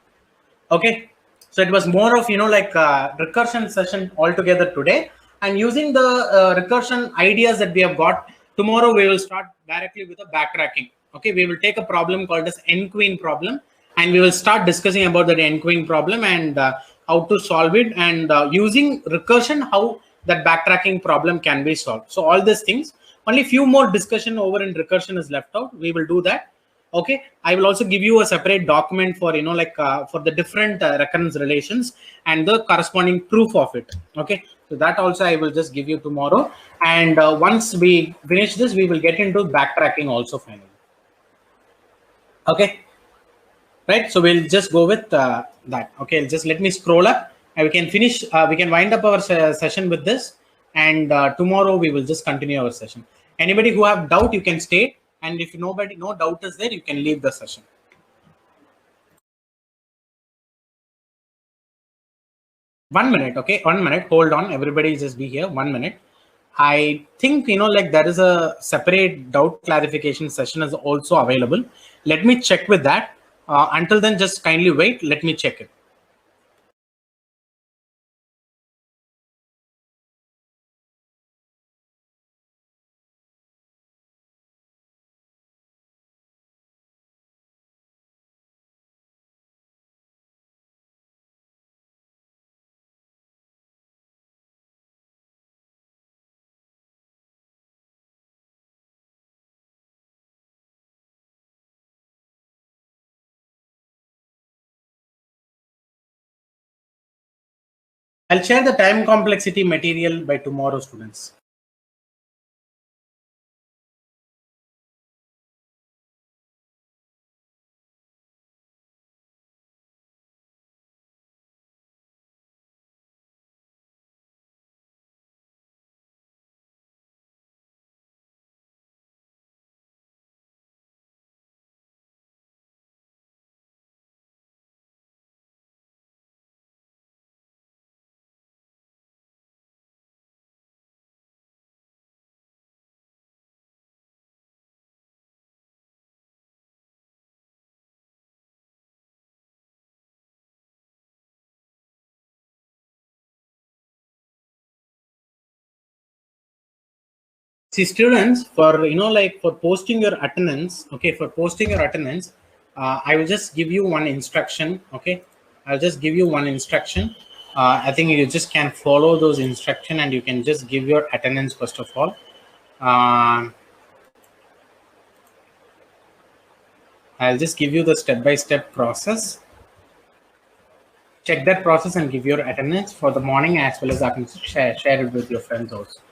Okay, so it was more of recursion session altogether today, and using the recursion ideas that we have got, tomorrow we will start directly with the backtracking. Okay, we will take a problem called as n-queen problem, and we will start discussing about the n-queen problem and how to solve it, and using recursion, how that backtracking problem can be solved. So all these things, only few more discussion over in recursion is left out. We will do that. Okay, I will also give you a separate document for for the different recurrence relations and the corresponding proof of it. Okay, So that also I will just give you tomorrow. And once we finish this, we will get into backtracking also finally. Okay. Right. So we'll just go with that. Okay. Just let me scroll up and we can finish. We can wind up our session with this. And tomorrow we will just continue our session. Anybody who have doubt, you can state. And if no doubt is there, you can leave the session. 1 minute. Okay. 1 minute. Hold on. Everybody just be here. 1 minute. I think, like there is a separate doubt clarification session is also available. Let me check with that. Until then, just kindly wait. Let me check it. I'll share the time complexity material by tomorrow, students. See, students, for for posting your attendance, okay, for posting your attendance, I will just give you one instruction. Okay, I'll just give you one instruction. I think you just can follow those instruction and you can just give your attendance first of all. I'll just give you the step-by-step process. Check that process and give your attendance for the morning as well as I can share it with your friends also.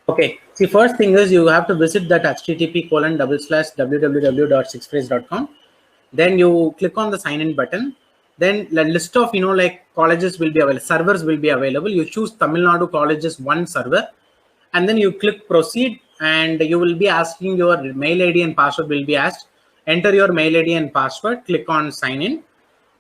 Okay, see, first thing is you have to visit that http://www.sixphrase.com. Then you click on the sign in button. Then the list of colleges will be available, servers will be available. You choose Tamil Nadu colleges one server, and then you click proceed, and you will be asking your mail ID and password will be asked. Enter your mail ID and password. Click on sign in,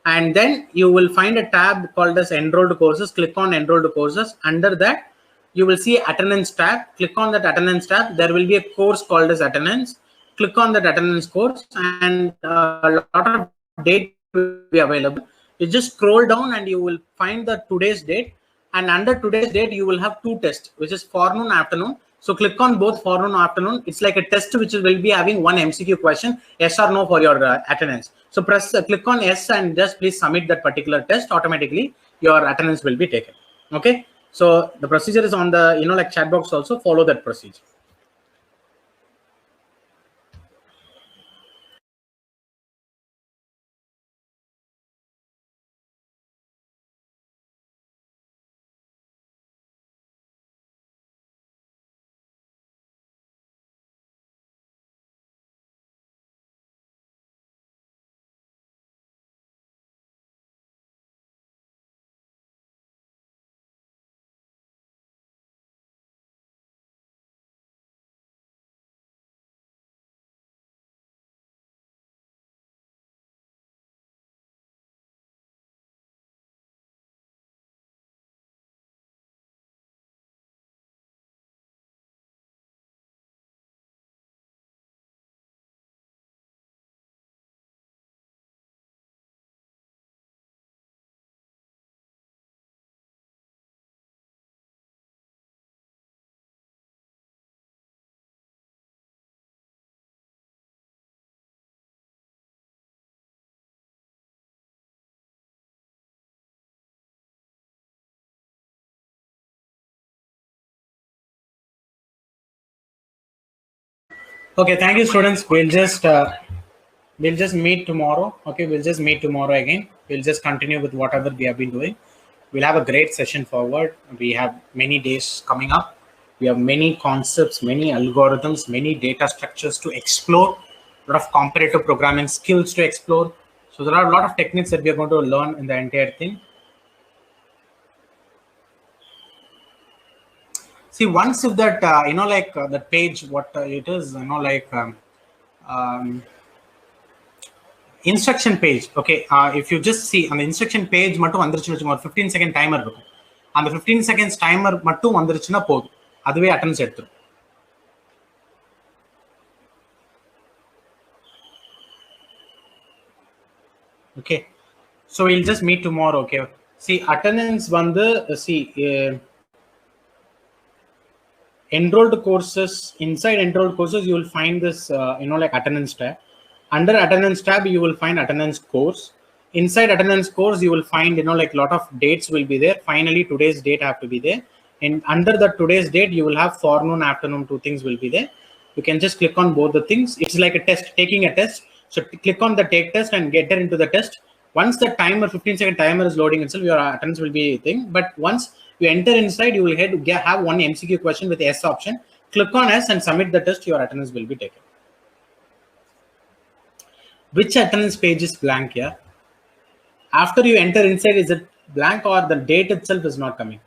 and then you will find a tab called as enrolled courses. Click on enrolled courses. Under that, you will see attendance tab. Click on that attendance tab. There will be a course called as attendance. Click on that attendance course, and a lot of date will be available. You just scroll down and you will find the today's date. And under today's date, you will have two tests, which is forenoon, afternoon. So click on both forenoon, afternoon. It's like a test which will be having one MCQ question, yes or no for your attendance. So press click on yes and just please submit that particular test. Automatically, your attendance will be taken. Okay. So the procedure is on the chat box also. Follow that procedure. Okay, thank you, students. We'll just meet tomorrow. Okay, we'll just meet tomorrow again. We'll just continue with whatever we have been doing. we'll have a great session forward. We have many days coming up. We have many concepts, many algorithms, many data structures to explore, a lot of comparative programming skills to explore. So there are a lot of techniques that we are going to learn in the entire thing. See, once if that, that page, what it is, instruction page. Okay, if you just see on the instruction page, mattum vandiruchunu vechunga, 15-second timer irukum. And the 15 seconds timer mattum vandiruchuna podum. Aduve attendance eduthu. Okay, so we'll just meet tomorrow. Okay, see, attendance vandu, see, enrolled courses, inside enrolled courses, you will find this, attendance tab. Under attendance tab, you will find attendance course. Inside attendance course, you will find, a lot of dates will be there. Finally, today's date have to be there. And under the today's date, you will have forenoon, afternoon, 2 things will be there. You can just click on both the things. It's like a test, taking a test. So click on the take test and get into the test. Once the timer, 15-second timer is loading itself, your attendance will be a thing. But once you enter inside, you will have one MCQ question with S option. Click on S and submit the test. Your attendance will be taken. Which attendance page is blank here? After you enter inside, is it blank or the date itself is not coming?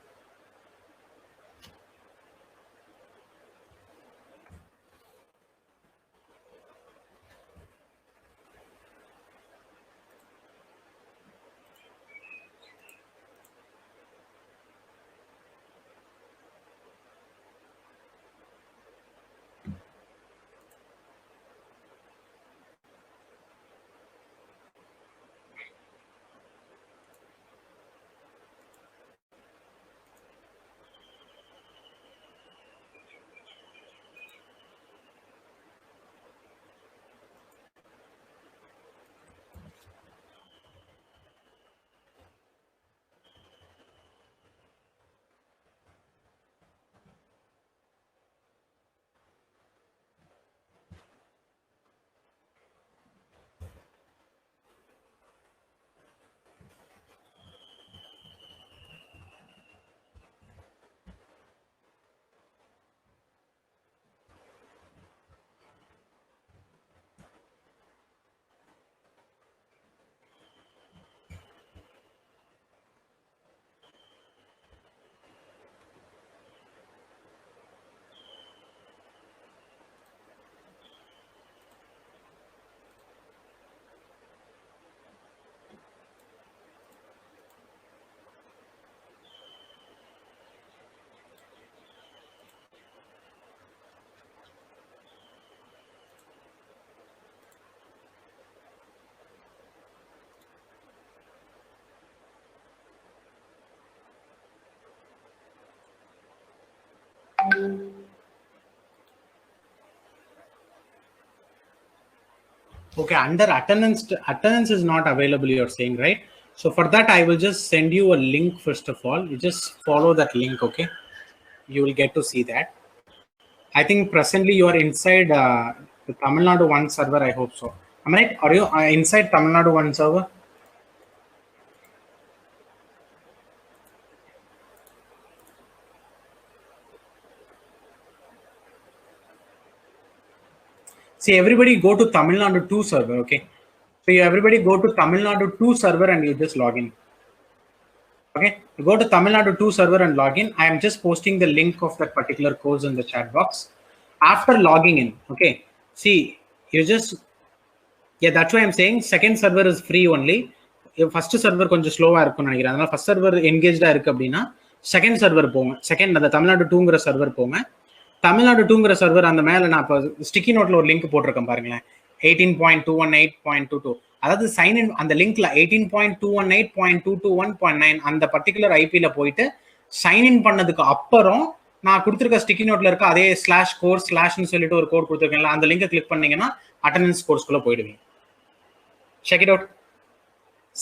Okay, under attendance is not available, you're saying, right? So for that, I will just send you a link. First of all, you just follow that link. Okay, you will get to see that. I think presently you are inside the Tamil Nadu 1 server. I hope so. Am I right? Are you inside Tamil Nadu 1 server? See, everybody go to Tamil Nadu 2 server. Okay, so you everybody go to Tamil Nadu 2 server and you just log in. Okay, go to Tamil Nadu 2 server and log in. I am just posting the link of that particular course in the chat box. After logging in, okay, see, you just, yeah, that's why I'm saying second server is free only. First server கொஞ்சம் ஸ்லோவா இருக்கும்னு நினைக்கிறேன். அதனால first server என்கேஜ்டா இருக்கு அப்படின்னா second server போங்க. Second அந்த Tamil Nadu 2ங்கிற server போங்க. தமிழ்நாடு 2ங்கிற சர்வர் அந்த மேல நான் இப்போ ஸ்டிக்கி நோட்ல ஒரு லிங்க் போட்டிருக்கேன் பாருங்களேன். 18.218.22. அதாவது சைன் இன் அந்த லிங்க்ல 18.218.221.9 அந்த பர்டிகுலர் ஐபில போயிட்டு சைன் இன் பண்ணதுக்கு அப்புறம் நான் கொடுத்துருக்க ஸ்டிக்கி நோட்ல இருக்க அதே /course/ன்னு சொல்லிட்டு ஒரு கோட் கொடுத்துருக்கேன்ல, அந்த லிங்கை கிளிக் பண்ணீங்கன்னா அட்டெண்டன்ஸ் கோர்ஸ்க்குள்ள போயிடுவீங்க. Check it out.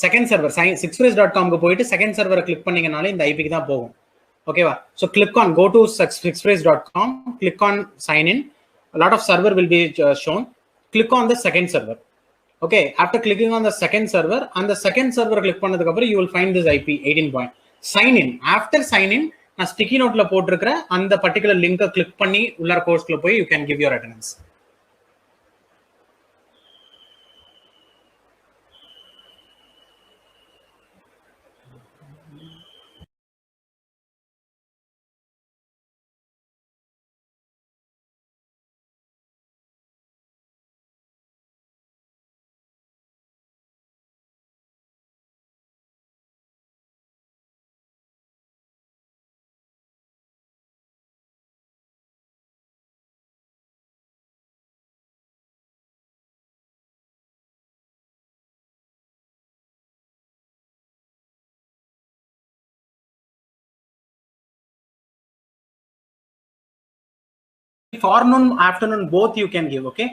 Second server sixphrase.com போயிட்டு செகண்ட் சர்வரை கிளிக் பண்ணீங்கனாலே இந்த ஐபிக்கு தான் போகும். ஓகேவா? So click on go to sixphrase.com, click on sign in. A lot of server will be shown. Click on the second server. Okay, after clicking on the second server, and the second server click பண்ணதுக்கு அப்புறம் you will find this IP 18 point. sign in. After sign in, நான் sticky note ல போட்டிருக்கிற அந்த particular link click பண்ணி உள்ளார course-க்குள்ள போய் you can give your attendance. Forenoon, afternoon, both you can give. Okay,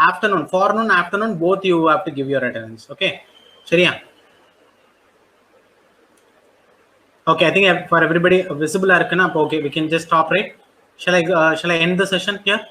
afternoon, forenoon, afternoon, both you have to give your attendance. Okay, Sharia. Okay, I think for everybody visible, okay, we can just stop, right? Shall I end the session here?